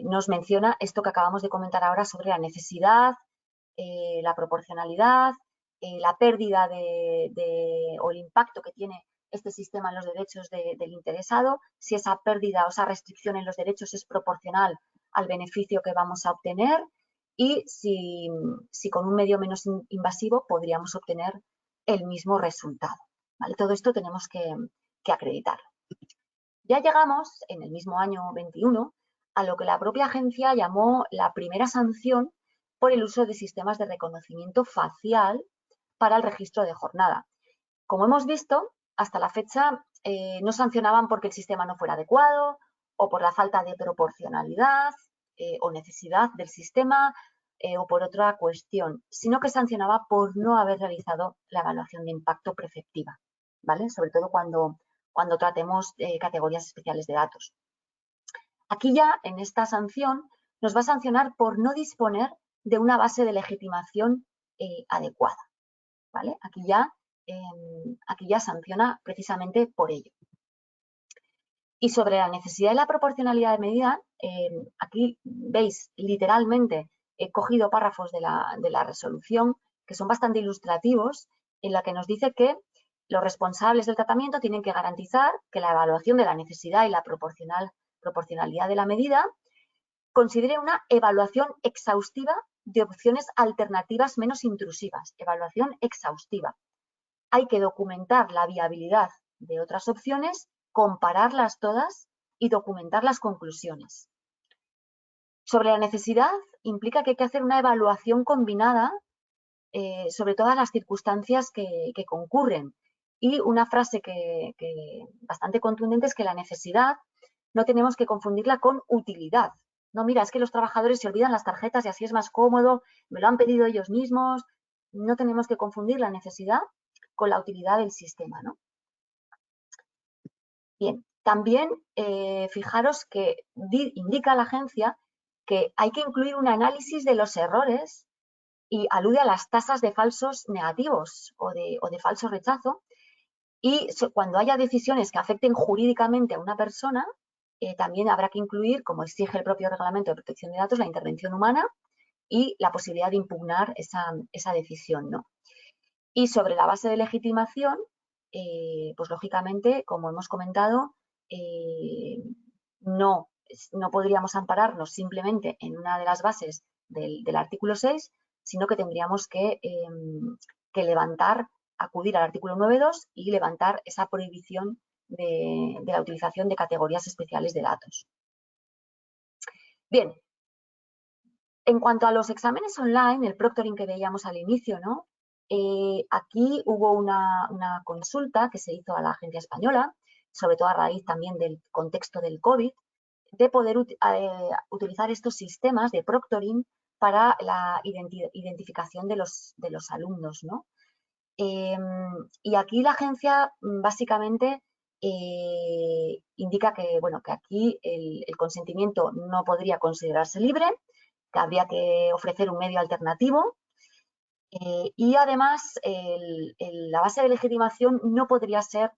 nos menciona esto que acabamos de comentar ahora sobre la necesidad, la proporcionalidad, la pérdida o el impacto que tiene este sistema en los derechos del interesado, si esa pérdida o esa restricción en los derechos es proporcional al beneficio que vamos a obtener y si con un medio menos invasivo podríamos obtener el mismo resultado, ¿vale? Todo esto tenemos que acreditarlo. Ya llegamos, en el mismo año 21, a lo que la propia agencia llamó la primera sanción por el uso de sistemas de reconocimiento facial para el registro de jornada. Como hemos visto, hasta la fecha no sancionaban porque el sistema no fuera adecuado o por la falta de proporcionalidad o necesidad del sistema o por otra cuestión, sino que sancionaba por no haber realizado la evaluación de impacto preceptiva, ¿vale? Sobre todo cuando tratemos categorías especiales de datos. Aquí ya, en esta sanción, nos va a sancionar por no disponer de una base de legitimación adecuada, ¿vale? Aquí ya sanciona precisamente por ello. Y sobre la necesidad y la proporcionalidad de medida, aquí veis literalmente, he cogido párrafos de la resolución que son bastante ilustrativos, en la que nos dice que los responsables del tratamiento tienen que garantizar que la evaluación de la necesidad y la proporcionalidad de la medida considere una evaluación exhaustiva de opciones alternativas menos intrusivas. Evaluación exhaustiva. Hay que documentar la viabilidad de otras opciones, compararlas todas y documentar las conclusiones. Sobre la necesidad, implica que hay que hacer una evaluación combinada sobre todas las circunstancias que concurren. Y una frase que bastante contundente es que la necesidad no tenemos que confundirla con utilidad. No, mira, es que los trabajadores se olvidan las tarjetas y así es más cómodo, me lo han pedido ellos mismos. No tenemos que confundir la necesidad con la utilidad del sistema, ¿no? Bien, también fijaros que indica la agencia que hay que incluir un análisis de los errores y alude a las tasas de falsos negativos o de falso rechazo. Y cuando haya decisiones que afecten jurídicamente a una persona, también habrá que incluir, como exige el propio Reglamento de Protección de Datos, la intervención humana y la posibilidad de impugnar esa decisión, ¿no? Y sobre la base de legitimación, pues lógicamente, como hemos comentado, no podríamos ampararnos simplemente en una de las bases del artículo 6, sino que tendríamos que acudir al artículo 9.2 y levantar esa prohibición de la utilización de categorías especiales de datos. Bien, en cuanto a los exámenes online, el proctoring que veíamos al inicio, ¿no? Aquí hubo una consulta que se hizo a la agencia española, sobre todo a raíz también del contexto del COVID, de poder utilizar estos sistemas de proctoring para la identificación de los alumnos, ¿no? Y aquí la agencia básicamente indica que, bueno, que aquí el consentimiento no podría considerarse libre, que habría que ofrecer un medio alternativo y además la base de legitimación no podría ser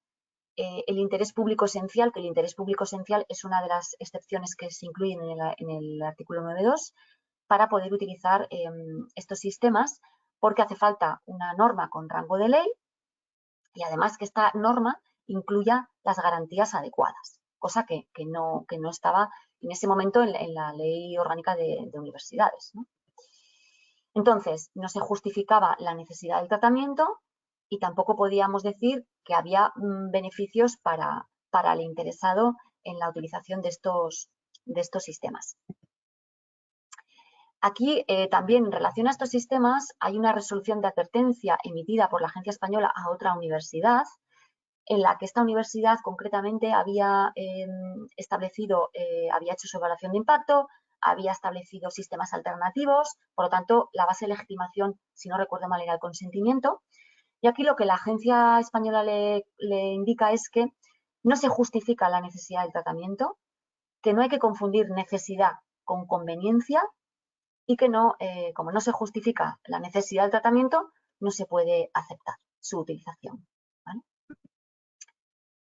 el interés público esencial, que el interés público esencial es una de las excepciones que se incluyen en el artículo 9.2 para poder utilizar estos sistemas, porque hace falta una norma con rango de ley y además que esta norma incluya las garantías adecuadas, cosa que no estaba en ese momento en la Ley Orgánica de Universidades, ¿no? Entonces, no se justificaba la necesidad del tratamiento y tampoco podíamos decir que había beneficios para el interesado en la utilización de estos sistemas. Aquí también en relación a estos sistemas hay una resolución de advertencia emitida por la Agencia Española a otra universidad en la que esta universidad concretamente había establecido, había hecho su evaluación de impacto, había establecido sistemas alternativos, por lo tanto, la base de legitimación, si no recuerdo mal, era el consentimiento. Y aquí lo que la Agencia Española le indica es que no se justifica la necesidad del tratamiento, que no hay que confundir necesidad con conveniencia y que no, como no se justifica la necesidad del tratamiento, no se puede aceptar su utilización, ¿vale?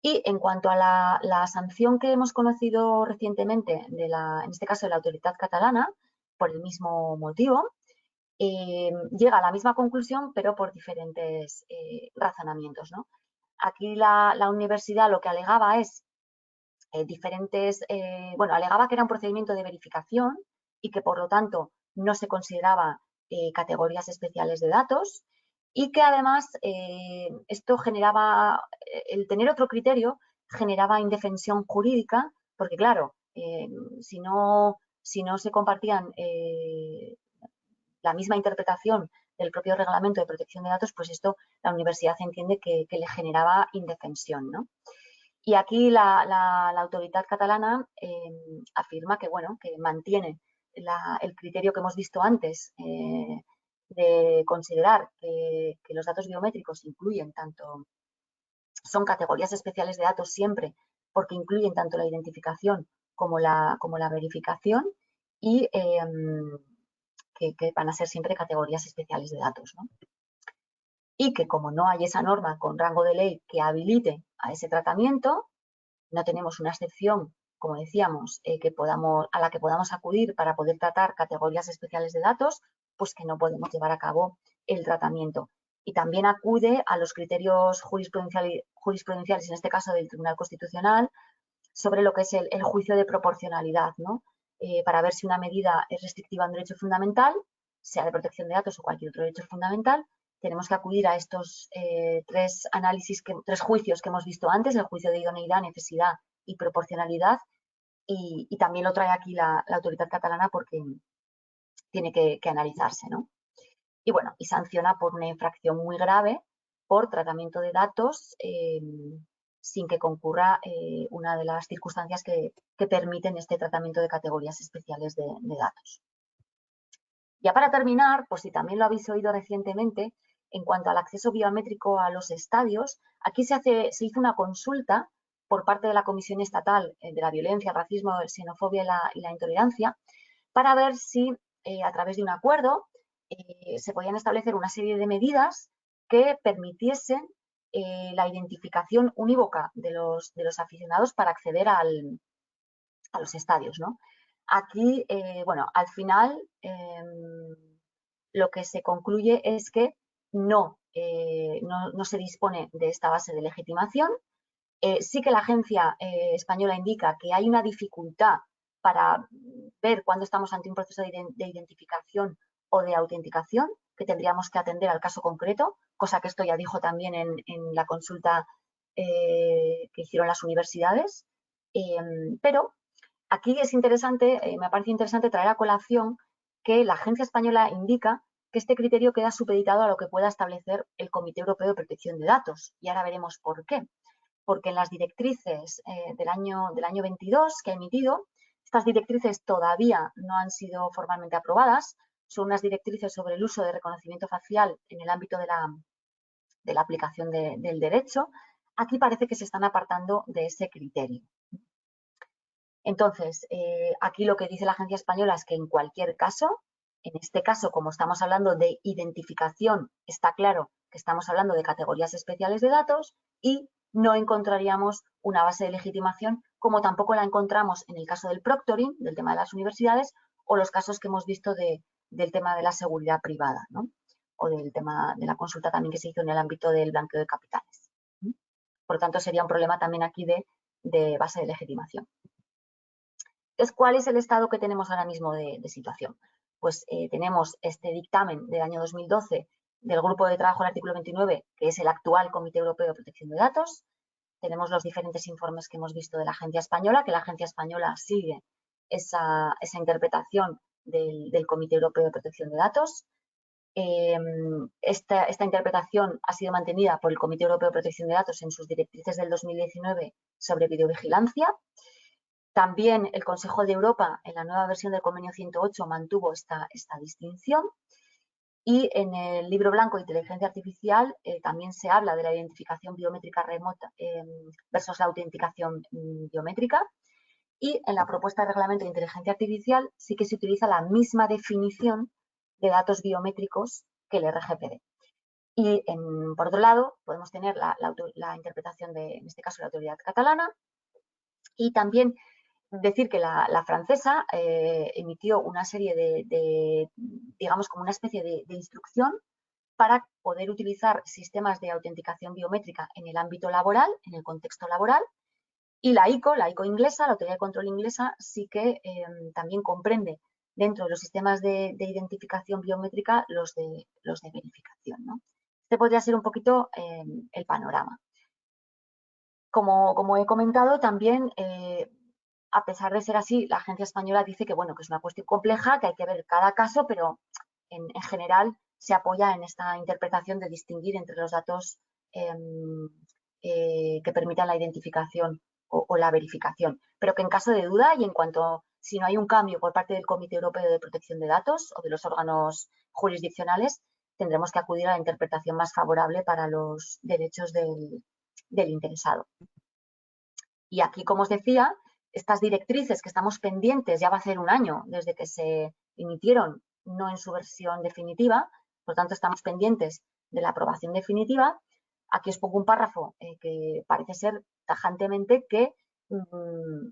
Y en cuanto a la sanción que hemos conocido recientemente, en este caso de la autoridad catalana, por el mismo motivo, llega a la misma conclusión, pero por diferentes razonamientos, ¿no? Aquí la universidad lo que alegaba es alegaba que era un procedimiento de verificación y que por lo tanto no se consideraba categorías especiales de datos y que además esto generaba, el tener otro criterio generaba indefensión jurídica porque claro, si no se compartían la misma interpretación del propio reglamento de protección de datos, pues esto la universidad entiende que le generaba indefensión, ¿no? Y aquí la autoridad catalana afirma que, bueno, que mantiene el criterio que hemos visto antes de considerar que los datos biométricos son categorías especiales de datos siempre, porque incluyen tanto la identificación como la verificación y que van a ser siempre categorías especiales de datos, ¿no? Y que como no hay esa norma con rango de ley que habilite a ese tratamiento, no tenemos una excepción, como decíamos, a la que podamos acudir para poder tratar categorías especiales de datos, pues que no podemos llevar a cabo el tratamiento. Y también acude a los criterios jurisprudenciales, en este caso del Tribunal Constitucional, sobre lo que es el juicio de proporcionalidad, ¿no? Para ver si una medida es restrictiva a un derecho fundamental, sea de protección de datos o cualquier otro derecho fundamental, tenemos que acudir a estos tres juicios que hemos visto antes, el juicio de idoneidad, necesidad y proporcionalidad, y también lo trae aquí la autoridad catalana porque tiene que analizarse, ¿no? Y bueno, y sanciona por una infracción muy grave por tratamiento de datos sin que concurra una de las circunstancias que permiten este tratamiento de categorías especiales de datos. Ya para terminar, por si también lo habéis oído recientemente, en cuanto al acceso biométrico a los estadios, aquí se hizo una consulta por parte de la Comisión Estatal de la Violencia, el Racismo, la Xenofobia y la Intolerancia para ver si a través de un acuerdo se podían establecer una serie de medidas que permitiesen la identificación unívoca de los aficionados para acceder a los estadios, ¿no? Aquí, bueno, al final lo que se concluye es que no se dispone de esta base de legitimación. Sí que la agencia española indica que hay una dificultad para ver cuándo estamos ante un proceso de identificación o de autenticación, que tendríamos que atender al caso concreto, cosa que esto ya dijo también en la consulta que hicieron las universidades. Pero aquí es interesante, me parece interesante traer a colación que la agencia española indica que este criterio queda supeditado a lo que pueda establecer el Comité Europeo de Protección de Datos. Y ahora veremos por qué. Porque en las directrices del año 22 que ha emitido, estas directrices todavía no han sido formalmente aprobadas, son unas directrices sobre el uso de reconocimiento facial en el ámbito de la aplicación del derecho. aquí parece que se están apartando de ese criterio. Entonces, aquí lo que dice la agencia española es que en cualquier caso, en este caso, como estamos hablando de identificación, está claro que estamos hablando de categorías especiales de datos y no encontraríamos una base de legitimación, como tampoco la encontramos en el caso del proctoring, del tema de las universidades, o los casos que hemos visto del tema de la seguridad privada, ¿no? O del tema de la consulta también que se hizo en el ámbito del blanqueo de capitales. Por lo tanto, sería un problema también aquí de base de legitimación. Entonces, ¿cuál es el estado que tenemos ahora mismo de situación? Pues tenemos este dictamen del año 2012 del Grupo de Trabajo del Artículo 29, que es el actual Comité Europeo de Protección de Datos. Tenemos los diferentes informes que hemos visto de la Agencia Española, que la Agencia Española sigue esa interpretación del Comité Europeo de Protección de Datos. Esta interpretación ha sido mantenida por el Comité Europeo de Protección de Datos en sus directrices del 2019 sobre videovigilancia. También el Consejo de Europa, en la nueva versión del Convenio 108, mantuvo esta distinción. Y en el libro blanco de inteligencia artificial también se habla de la identificación biométrica remota versus la autenticación biométrica. Y en la propuesta de reglamento de inteligencia artificial sí que se utiliza la misma definición de datos biométricos que el RGPD. Y por otro lado, podemos tener la interpretación de, en este caso, la autoridad catalana. Y también decir que la francesa emitió una serie digamos, como una especie de instrucción para poder utilizar sistemas de autenticación biométrica en el ámbito laboral, en el contexto laboral. Y la ICO inglesa, la Autoridad de Control inglesa, sí que también comprende dentro de los sistemas de identificación biométrica los de verificación, ¿no? Este podría ser un poquito el panorama. Como he comentado, también a pesar de ser así, la agencia española dice que, bueno, que es una cuestión compleja, que hay que ver cada caso, pero en general se apoya en esta interpretación de distinguir entre los datos que permitan la identificación o la verificación, pero que en caso de duda y en cuanto si no hay un cambio por parte del Comité Europeo de Protección de Datos o de los órganos jurisdiccionales, tendremos que acudir a la interpretación más favorable para los derechos del interesado. Y aquí, como os decía, estas directrices que estamos pendientes, ya va a ser un año desde que se emitieron, no en su versión definitiva, por lo tanto estamos pendientes de la aprobación definitiva. Aquí os pongo un párrafo que parece ser tajantemente que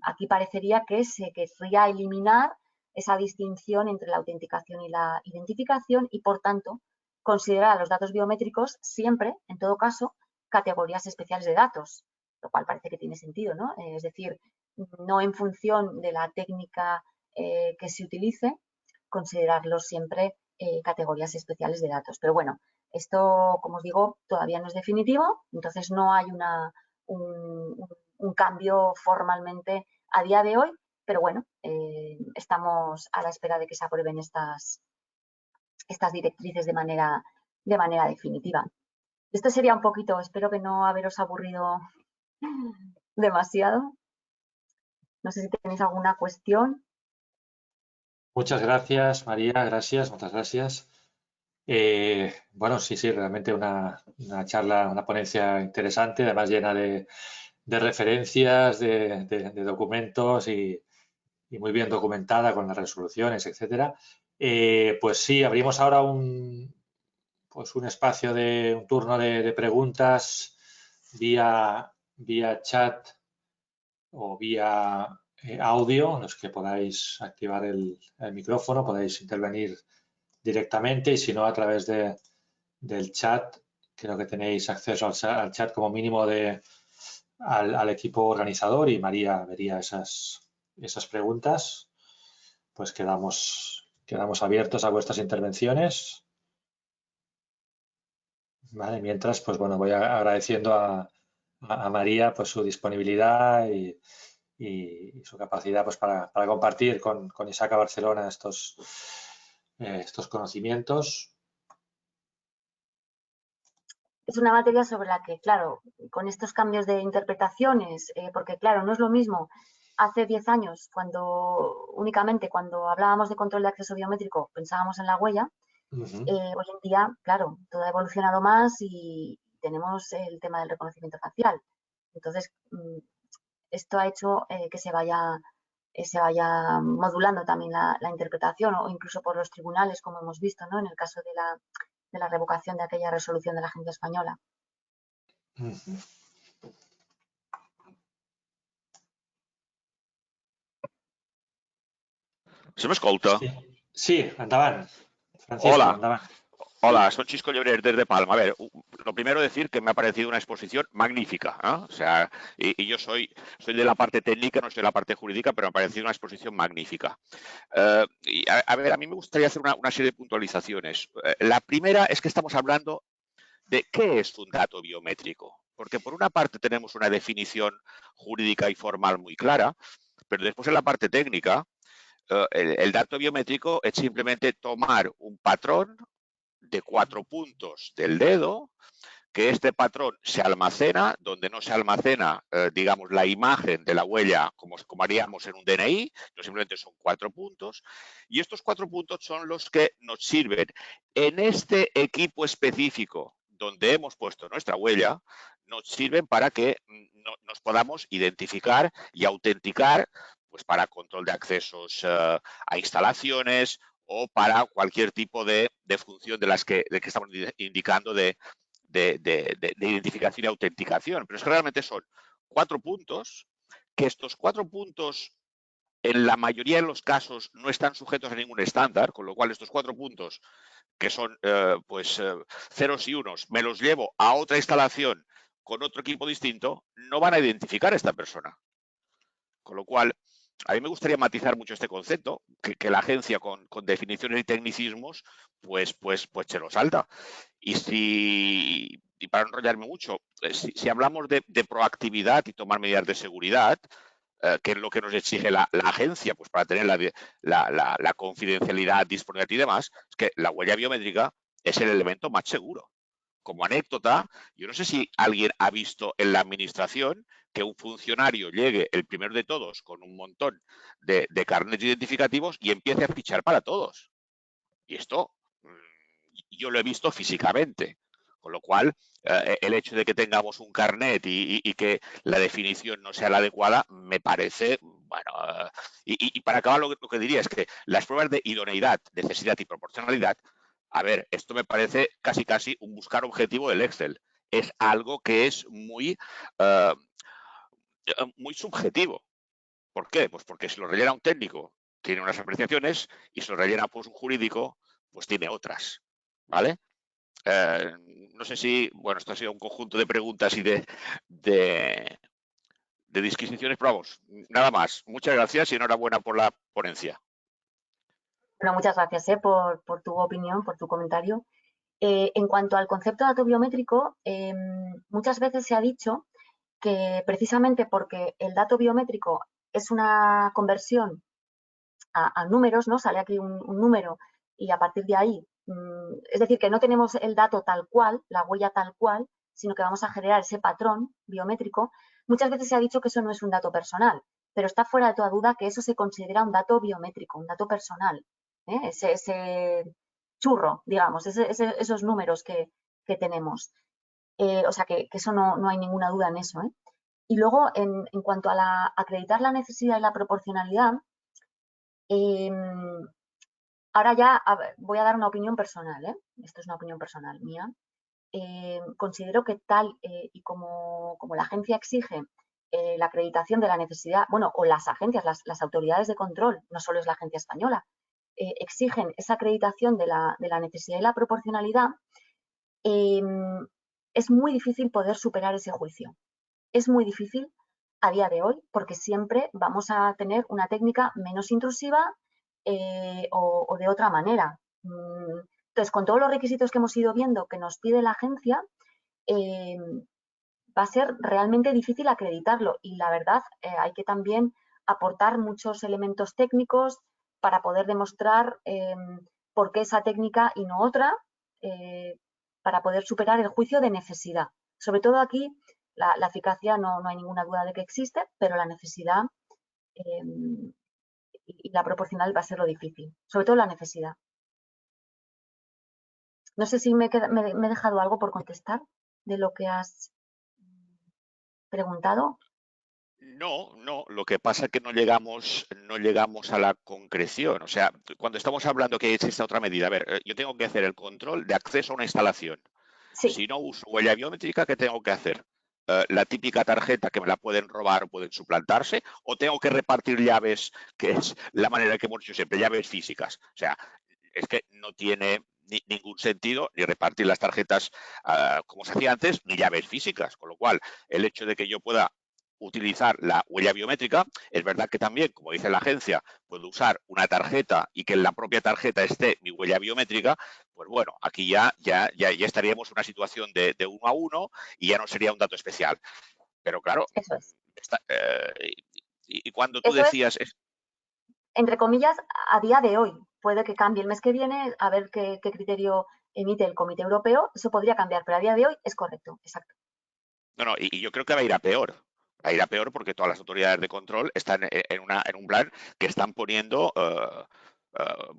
aquí parecería que se querría eliminar esa distinción entre la autenticación y la identificación y, por tanto, considerar a los datos biométricos siempre, en todo caso, categorías especiales de datos, lo cual parece que tiene sentido, ¿no? Es decir, no en función de la técnica que se utilice, considerarlos siempre categorías especiales de datos. Pero bueno, esto, como os digo, todavía no es definitivo, entonces no hay un cambio formalmente a día de hoy, pero bueno, estamos a la espera de que se aprueben estas directrices de manera definitiva. Esto sería un poquito, espero que no haberos aburrido demasiado. No sé si tenéis alguna cuestión. Muchas gracias, María, gracias, muchas gracias. Bueno, sí, realmente una charla, una ponencia interesante, además llena de referencias, de documentos y muy bien documentada con las resoluciones, etcétera. Pues sí, abrimos ahora un espacio un turno de preguntas vía chat o vía audio, en los que podáis activar el micrófono, podáis intervenir directamente y si no a través del chat. Creo que tenéis acceso al chat como mínimo al equipo organizador y María vería esas preguntas. Pues quedamos abiertos a vuestras intervenciones. Vale, mientras, pues bueno, voy agradeciendo a María pues su disponibilidad y su capacidad pues para compartir con ISACA Barcelona estos conocimientos. Es una materia sobre la que, claro, con estos cambios de interpretaciones, porque claro, no es lo mismo hace 10 años, únicamente cuando hablábamos de control de acceso biométrico pensábamos en la huella. Hoy en día, claro, todo ha evolucionado más y tenemos el tema del reconocimiento facial. Entonces, esto ha hecho que se vaya modulando también la interpretación, o incluso por los tribunales, como hemos visto, ¿no? En el caso de la revocación de aquella resolución de la Agencia Española. Se m'escolta? Sí, endavant. Francisco, Hola. endavant. Hola, soy Chisco Llebrer desde Palma. A ver, lo primero decir que me ha parecido una exposición magnífica, ¿no? O sea, y yo soy de la parte técnica, no soy de la parte jurídica, pero me ha parecido una exposición magnífica. Y a ver, a mí me gustaría hacer una serie de puntualizaciones. La primera es que estamos hablando de qué es un dato biométrico. Porque por una parte tenemos una definición jurídica y formal muy clara, pero después en la parte técnica, el dato biométrico es simplemente tomar un patrón de 4 puntos del dedo, que este patrón se almacena, donde no se almacena, digamos, la imagen de la huella como haríamos en un DNI, no simplemente son 4 puntos, y estos 4 puntos son los que nos sirven en este equipo específico donde hemos puesto nuestra huella, nos sirven para que nos podamos identificar y autenticar, pues para control de accesos a instalaciones, o para cualquier tipo de función de que estamos indicando de identificación y autenticación. Pero es que realmente son 4 puntos, que estos 4 puntos en la mayoría de los casos no están sujetos a ningún estándar, con lo cual estos 4 puntos, que son ceros y unos, me los llevo a otra instalación con otro equipo distinto, no van a identificar a esta persona. Con lo cual, a mí me gustaría matizar mucho este concepto, que la agencia con definiciones y tecnicismos, pues se lo salta. Y para no enrollarme mucho, si hablamos de proactividad y tomar medidas de seguridad, que es lo que nos exige la agencia, pues para tener la confidencialidad, disponibilidad y demás, es que la huella biométrica es el elemento más seguro. Como anécdota, yo no sé si alguien ha visto en la administración que un funcionario llegue el primero de todos con un montón de carnets identificativos y empiece a fichar para todos. Y esto yo lo he visto físicamente. Con lo cual, el hecho de que tengamos un carnet y que la definición no sea la adecuada, me parece, bueno, y para acabar lo que diría es que las pruebas de idoneidad, necesidad y proporcionalidad, a ver, esto me parece casi un buscar objetivo del Excel. Es algo que es muy subjetivo. ¿Por qué? Pues porque si lo rellena un técnico, tiene unas apreciaciones, y si lo rellena pues, un jurídico, pues tiene otras. ¿Vale? No sé si, bueno, esto ha sido un conjunto de preguntas y de disquisiciones, pero vamos, nada más. Muchas gracias y enhorabuena por la ponencia. Bueno, muchas gracias por tu opinión, por tu comentario. En cuanto al concepto de dato biométrico, muchas veces se ha dicho que precisamente porque el dato biométrico es una conversión a números, ¿no? Sale aquí un número y a partir de ahí, es decir, que no tenemos el dato tal cual, la huella tal cual, sino que vamos a generar ese patrón biométrico. Muchas veces se ha dicho que eso no es un dato personal, pero está fuera de toda duda que eso se considera un dato biométrico, un dato personal. Ese churro, digamos, esos números que tenemos. O sea, que eso no hay ninguna duda en eso. Y luego, en cuanto a acreditar la necesidad y la proporcionalidad, ahora ya voy a dar una opinión personal, esto es una opinión personal mía. Considero que tal y como la agencia exige la acreditación de la necesidad, bueno, o las agencias, las autoridades de control, no solo es la agencia española, exigen esa acreditación de la necesidad y la proporcionalidad, es muy difícil poder superar ese juicio. Es muy difícil a día de hoy porque siempre vamos a tener una técnica menos intrusiva o de otra manera. Entonces, con todos los requisitos que hemos ido viendo que nos pide la agencia, va a ser realmente difícil acreditarlo y la verdad hay que también aportar muchos elementos técnicos para poder demostrar por qué esa técnica y no otra, para poder superar el juicio de necesidad. Sobre todo aquí, la eficacia no hay ninguna duda de que existe, pero la necesidad y la proporcional va a ser lo difícil, sobre todo la necesidad. No sé si me he dejado algo por contestar de lo que has preguntado. No, lo que pasa es que no llegamos a la concreción. O sea, cuando estamos hablando que es esta otra medida, a ver, yo tengo que hacer el control de acceso a una instalación. Sí, Si no uso huella biométrica, ¿qué tengo que hacer? La típica tarjeta que me la pueden robar o pueden suplantarse, o tengo que repartir llaves, que es la manera que hemos dicho siempre, llaves físicas. O sea, es que no tiene ningún sentido ni repartir las tarjetas como se hacía antes, ni llaves físicas. Con lo cual, el hecho de que yo pueda utilizar la huella biométrica, es verdad que también, como dice la agencia, puedo usar una tarjeta y que en la propia tarjeta esté mi huella biométrica, pues bueno, aquí ya estaríamos en una situación de 1 a 1 y ya no sería un dato especial. Pero claro, eso es. y cuando tú Eso es, decías... entre comillas, a día de hoy. Puede que cambie el mes que viene, a ver qué criterio emite el Comité Europeo. Eso podría cambiar, pero a día de hoy es correcto, exacto. No, y yo creo que va a ir a peor. Va a ir a peor porque todas las autoridades de control están en un plan que están poniendo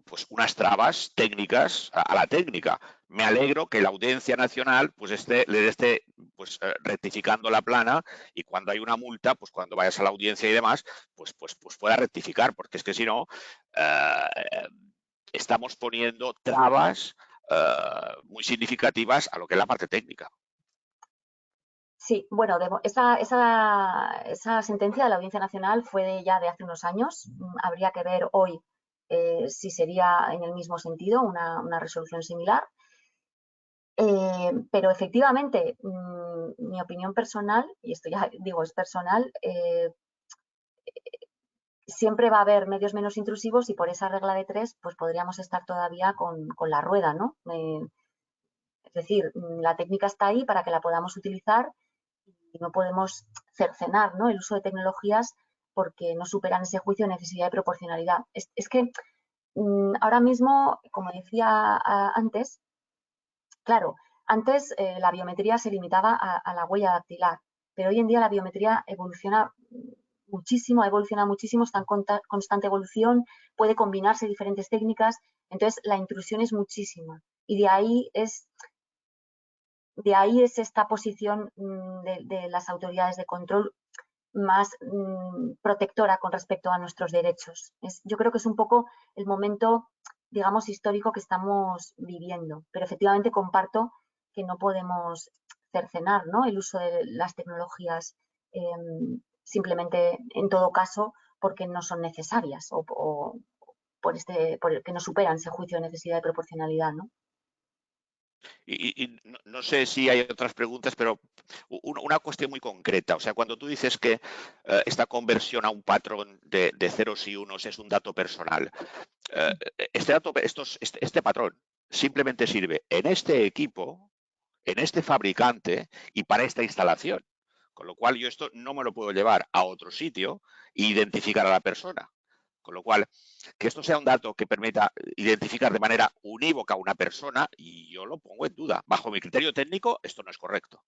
pues unas trabas técnicas a la técnica. Me alegro que la Audiencia Nacional pues esté rectificando la plana y cuando hay una multa, pues cuando vayas a la audiencia y demás, pues pueda rectificar, porque es que si no, estamos poniendo trabas muy significativas a lo que es la parte técnica. Sí, bueno, esa sentencia de la Audiencia Nacional fue ya de hace unos años. Habría que ver hoy si sería en el mismo sentido una resolución similar. Pero efectivamente, mi opinión personal, y esto ya digo es personal, siempre va a haber medios menos intrusivos y por esa regla de 3 pues podríamos estar todavía con la rueda, ¿no? Es decir, la técnica está ahí para que la podamos utilizar y no podemos cercenar, ¿no?, el uso de tecnologías porque no superan ese juicio de necesidad y proporcionalidad. Es que ahora mismo, como decía antes, claro, antes la biometría se limitaba a la huella dactilar, pero hoy en día la biometría evoluciona muchísimo, ha evolucionado muchísimo, está en constante evolución, puede combinarse diferentes técnicas, entonces la intrusión es muchísima y de ahí es esta posición de las autoridades de control más protectora con respecto a nuestros derechos. Yo creo que es un poco el momento, digamos, histórico que estamos viviendo, pero efectivamente comparto que no podemos cercenar, ¿no?, el uso de las tecnologías simplemente, en todo caso, porque no son necesarias o porque no superan ese juicio de necesidad y proporcionalidad, ¿no? Y no sé si hay otras preguntas, pero una cuestión muy concreta. O sea, cuando tú dices que esta conversión a un patrón de ceros y unos es un dato personal, este patrón simplemente sirve en este equipo, en este fabricante y para esta instalación. Con lo cual yo esto no me lo puedo llevar a otro sitio e identificar a la persona. Con lo cual, que esto sea un dato que permita identificar de manera unívoca a una persona, y yo lo pongo en duda. Bajo mi criterio técnico, esto no es correcto.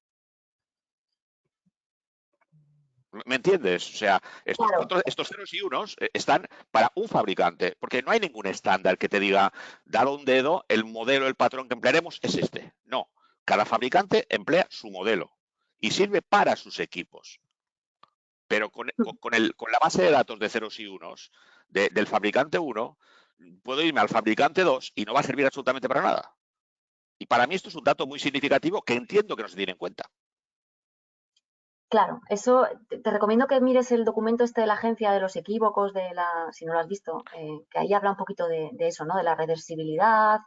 ¿Me entiendes? O sea, Claro. estos ceros y unos están para un fabricante, porque no hay ningún estándar que te diga, dado un dedo, el modelo, el patrón que emplearemos es este. No, cada fabricante emplea su modelo y sirve para sus equipos. Pero con la base de datos de ceros y unos del fabricante 1, puedo irme al fabricante 2 y no va a servir absolutamente para nada. Y para mí esto es un dato muy significativo que entiendo que no se tiene en cuenta. Claro, eso te recomiendo que mires el documento este de la agencia de los equívocos, si no lo has visto, que ahí habla un poquito de eso, ¿no?, de la reversibilidad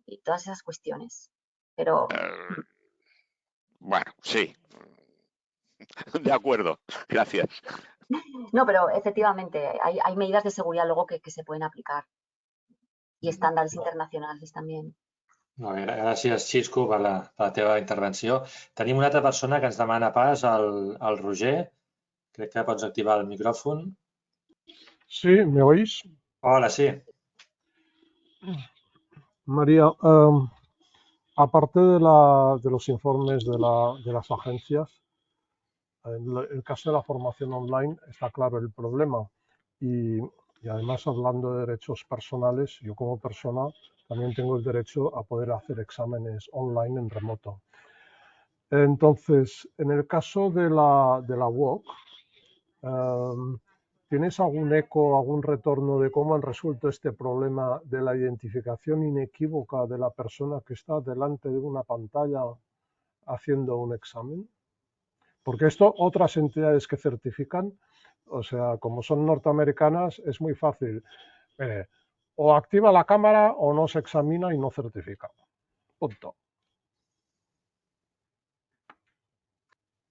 y todas esas cuestiones. Pero Bueno, sí. De acuerdo, gracias. no, pero efectivamente hay medidas de seguridad luego que se pueden aplicar y estándares internacionales también. Molt bé, gràcies, Xisco, per la teva intervenció. Tenim una altra persona que ens demana pas, el Roger. Crec que pots activar el micròfon. Sí, ¿me oís? Hola, sí. María, aparte de los informes de las agencias, en el caso de la formación online está claro el problema. Y además, hablando de derechos personales, yo como persona también tengo el derecho a poder hacer exámenes online en remoto. Entonces, en el caso de la WOC, ¿tienes algún eco, algún retorno de cómo han resuelto este problema de la identificación inequívoca de la persona que está delante de una pantalla haciendo un examen? Porque esto, otras entidades que certifican, o sea, como son norteamericanas, es muy fácil. O activa la cámara o no se examina y no certifica. Punto.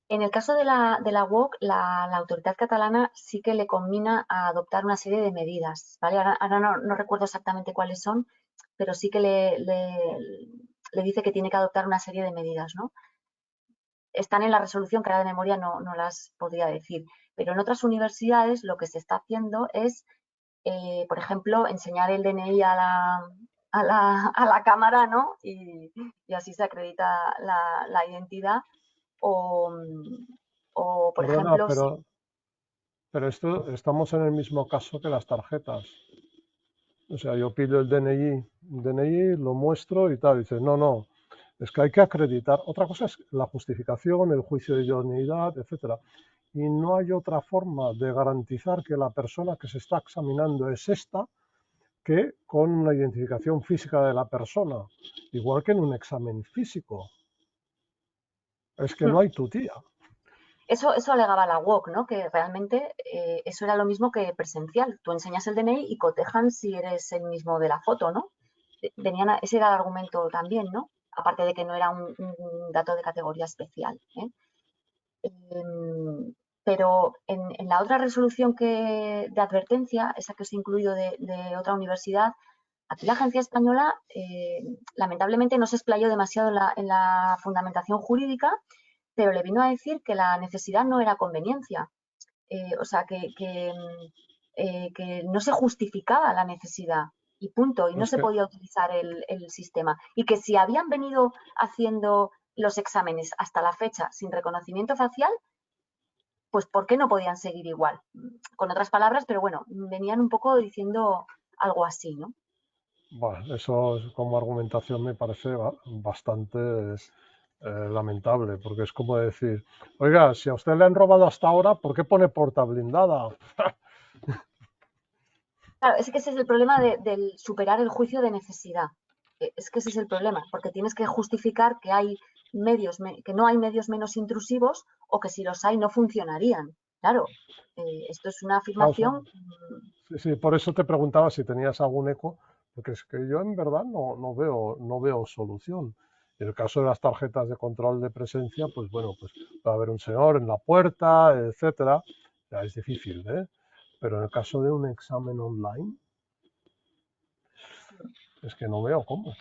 En el caso de la UOC, la autoridad catalana sí que le conmina a adoptar una serie de medidas, ¿vale? Ahora no recuerdo exactamente cuáles son, pero sí que le dice que tiene que adoptar una serie de medidas, ¿no? Están en la resolución, que ahora de memoria no las podría decir, pero en otras universidades lo que se está haciendo es, por ejemplo, enseñar el DNI a la cámara, ¿no? Y así se acredita la identidad. O por Perdona, ejemplo, sí. pero esto estamos en el mismo caso que las tarjetas. O sea, yo pido el DNI, lo muestro y tal. Y dices, no, es que hay que acreditar. Otra cosa es la justificación, el juicio de idoneidad, etcétera. Y no hay otra forma de garantizar que la persona que se está examinando es esta que con una identificación física de la persona, igual que en un examen físico. Es que no hay tutía. Eso alegaba la UOC, ¿no? Que realmente eso era lo mismo que presencial. Tú enseñas el DNI y cotejan si eres el mismo de la foto, ¿no? Ese era el argumento también, ¿no? Aparte de que no era un dato de categoría especial, ¿eh? Pero en la otra resolución de advertencia, esa que os he incluido de otra universidad, aquí la agencia española lamentablemente no se explayó demasiado en la fundamentación jurídica, pero le vino a decir que la necesidad no era conveniencia. O sea, que no se justificaba la necesidad y punto, y no Es se que, podía utilizar el sistema. Y que si habían venido haciendo los exámenes hasta la fecha sin reconocimiento facial, pues ¿por qué no podían seguir igual? Con otras palabras, pero bueno, venían un poco diciendo algo así, ¿no? bueno, eso como argumentación me parece bastante lamentable, porque es como decir, oiga, si a usted le han robado hasta ahora, ¿por qué pone puerta blindada? Claro, es que ese es el problema del superar el juicio de necesidad. Es que ese es el problema, porque tienes que justificar que hay que no hay medios menos intrusivos o que si los hay no funcionarían. Claro, esto es una Vamos a- afirmación. sí, por eso te preguntaba si tenías algún eco, porque es que yo en verdad no veo solución. En el caso de las tarjetas de control de presencia, pues bueno, pues va a haber un señor en la puerta, etcétera. Ya es difícil, ¿eh? Pero en el caso de un examen online, es que no veo cómo.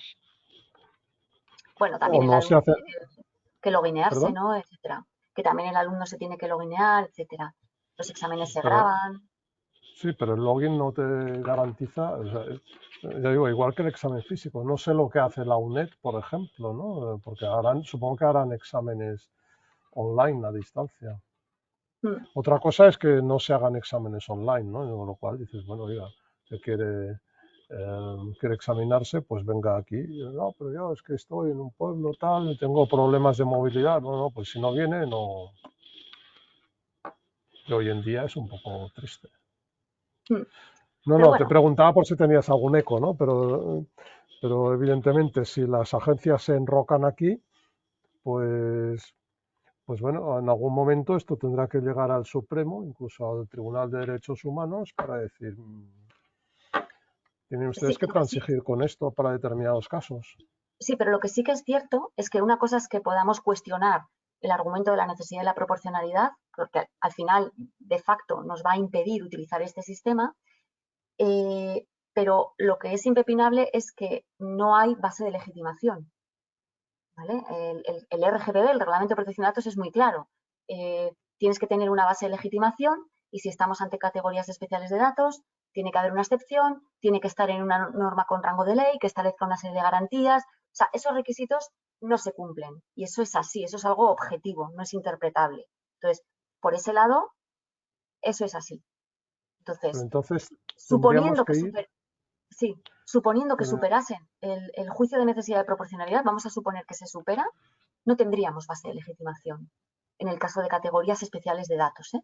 Bueno, O también el no se alumno hace, tiene que loguinearse, perdón, ¿no? Etcétera. Que también el alumno se tiene que loguinear, etcétera. Los exámenes se pero graban. sí, pero el login no te garantiza, o sea, ya digo, igual que el examen físico. No sé lo que hace la UNED, por ejemplo, ¿no? Porque supongo que harán exámenes online a distancia. Mm. Otra cosa es que no se hagan exámenes online, ¿no? Con lo cual dices, bueno, oiga, que quiere examinarse, pues venga aquí. No, pero yo es que estoy en un pueblo tal, y tengo problemas de movilidad. No, pues si no viene, no. Y hoy en día es un poco triste. Mm. No, Pero te bueno, preguntaba por si tenías algún eco, ¿no? Pero evidentemente si las agencias se enrocan aquí, pues, pues bueno, en algún momento esto tendrá que llegar al Supremo, incluso al Tribunal de Derechos Humanos, para decir, tienen ustedes sí, que lo que sí, transigir con esto para determinados casos. sí, pero lo que sí que es cierto es que una cosa es que podamos cuestionar el argumento de la necesidad y la proporcionalidad, porque al final, de facto, nos va a impedir utilizar este sistema, pero lo que es impepinable es que no hay base de legitimación, ¿vale? El RGPD, el Reglamento de Protección de Datos, es muy claro. Tienes que tener una base de legitimación y si estamos ante categorías especiales de datos, tiene que haber una excepción, tiene que estar en una norma con rango de ley que establezca una serie de garantías. O sea, esos requisitos no se cumplen y eso es así, eso es algo objetivo, no es interpretable. Entonces, por ese lado, eso es así. Pero Entonces, entonces tendríamos suponiendo que que ir, suponiendo que pero, superasen el juicio de necesidad de proporcionalidad, vamos a suponer que se supera, no tendríamos base de legitimación en el caso de categorías especiales de datos, ¿eh?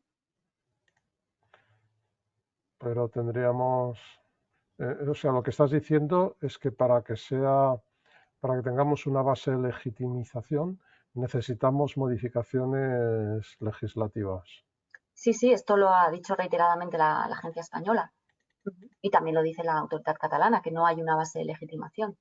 Pero tendríamos, o sea, lo que estás diciendo es que para que tengamos una base de legitimización necesitamos modificaciones legislativas. Sí, sí, esto lo ha dicho reiteradamente la agencia española. Y también lo dice la autoridad catalana, que no hay una base de legitimación.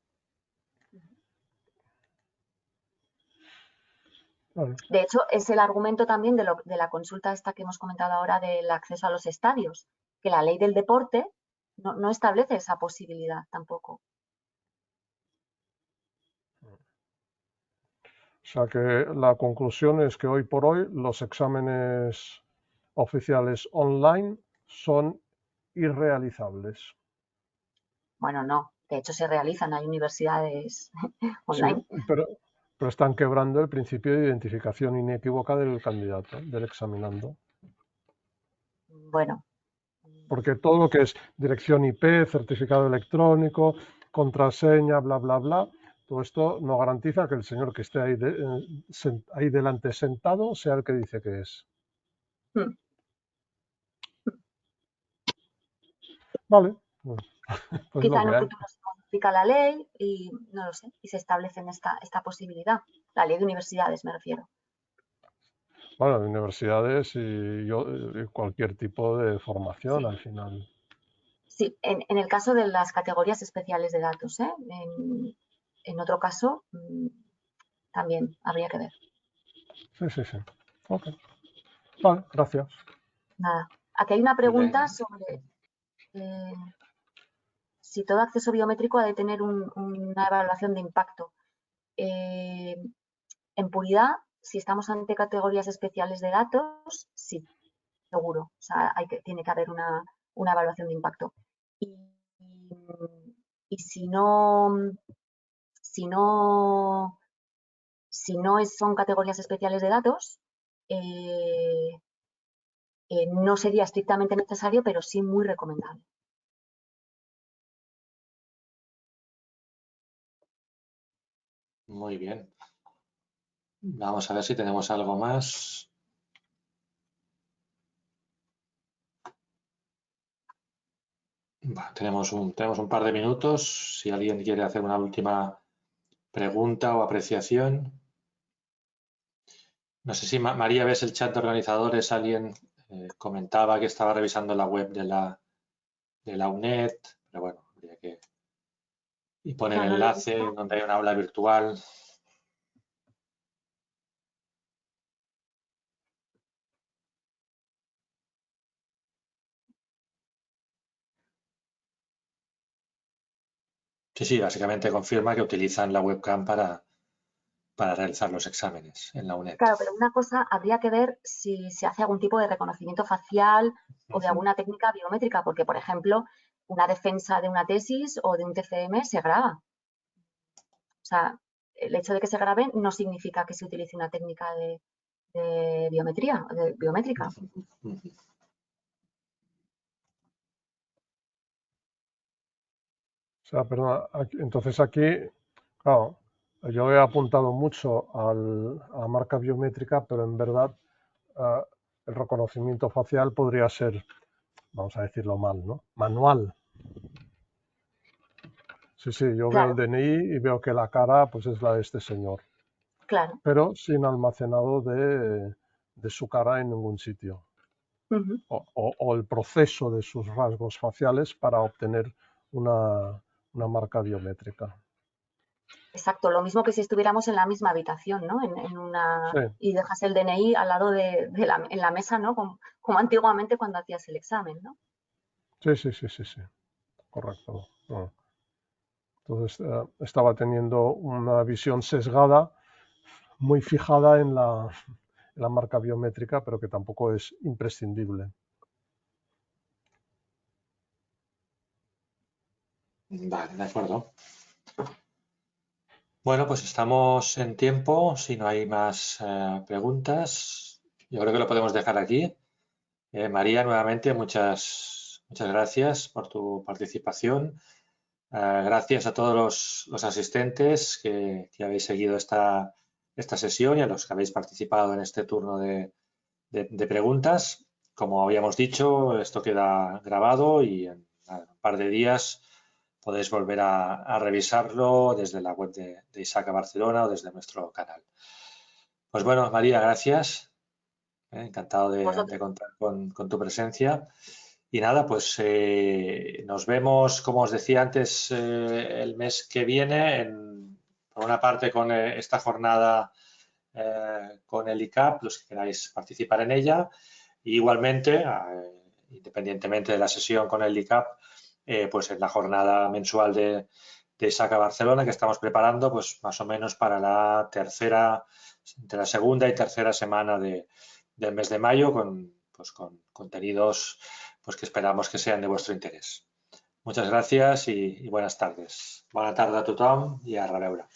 Vale. De hecho, es el argumento también de la consulta esta que hemos comentado ahora del acceso a los estadios, que la ley del deporte no establece esa posibilidad tampoco. O sea que la conclusión es que hoy por hoy los exámenes oficiales online son irrealizables. Bueno, no. De hecho, se realizan, hay universidades Sí, online. pero están quebrando el principio de identificación inequívoca del candidato, del examinando. Bueno. Porque todo lo que es dirección IP, certificado electrónico, contraseña, bla, bla, bla, todo esto no garantiza que el señor que esté ahí delante sentado sea el que dice que es. Vale. Pues Quizá lo en que un hay. futuro se modifica la ley y no lo sé, y se establece esta posibilidad. La ley de universidades me refiero. Bueno, de universidades y cualquier tipo de formación Sí. al final. Sí, en el caso de las categorías especiales de datos, ¿eh? En otro caso, también habría que ver. Sí, sí, sí. Ok. Vale, gracias. Nada. Aquí hay una pregunta Venga. sobre si todo acceso biométrico ha de tener una evaluación de impacto. En puridad, si estamos ante categorías especiales de datos, sí, seguro. O sea, tiene que haber una evaluación de impacto. Y si no son categorías especiales de datos, no sería estrictamente necesario, pero sí muy recomendable. Muy bien. Vamos a ver si tenemos algo más. Tenemos un par de minutos. Si alguien quiere hacer una última pregunta o apreciación. No sé si María, ves el chat de organizadores, alguien comentaba que estaba revisando la web de la UNED, pero bueno, habría que y poner el No lo he enlace visto. donde hay una aula virtual. Sí, básicamente confirma que utilizan la webcam para realizar los exámenes en la UNED. Claro, pero una cosa habría que ver si se hace algún tipo de reconocimiento facial o de alguna técnica biométrica, porque, por ejemplo, una defensa de una tesis o de un TCM se graba. O sea, el hecho de que se grabe no significa que se utilice una técnica de biométrica. O sea, perdona, entonces aquí, claro, yo he apuntado mucho a la marca biométrica, pero en verdad el reconocimiento facial podría ser, vamos a decirlo mal, ¿no? Manual. Sí, sí, yo veo el Claro, DNI y veo que la cara pues es la de este señor, claro. pero sin almacenado de su cara en ningún sitio. Ujú. O el proceso de sus rasgos faciales para obtener una marca biométrica. Exacto, lo mismo que si estuviéramos en la misma habitación, ¿no? Sí, Y dejas el DNI al lado en la mesa, ¿no? Como antiguamente cuando hacías el examen, ¿no? sí, sí, sí, sí, sí, correcto. Entonces estaba teniendo una visión sesgada, muy fijada en la marca biométrica, pero que tampoco es imprescindible. Vale, de acuerdo. Bueno, pues estamos en tiempo. Si no hay más preguntas, yo creo que lo podemos dejar aquí. María, nuevamente, muchas gracias por tu participación. Gracias a todos los asistentes que habéis seguido esta esta sesión y a los que habéis participado en este turno de preguntas. Como habíamos dicho, esto queda grabado y en un par de días podéis volver a revisarlo desde la web de ISACA Barcelona o desde nuestro canal. Pues bueno, María, gracias. Encantado de contar con tu presencia. Y nada, pues nos vemos, como os decía antes, el mes que viene, por una parte con esta jornada con el ICAP, los que queráis participar en ella. Y igualmente, independientemente de la sesión con el ICAP, pues en la jornada mensual de ISACA Barcelona que estamos preparando, pues más o menos para la entre la segunda y tercera semana del mes de mayo, con contenidos pues que esperamos que sean de vuestro interés. Muchas gracias y buenas tardes. Bona tarda a tothom i a reveure.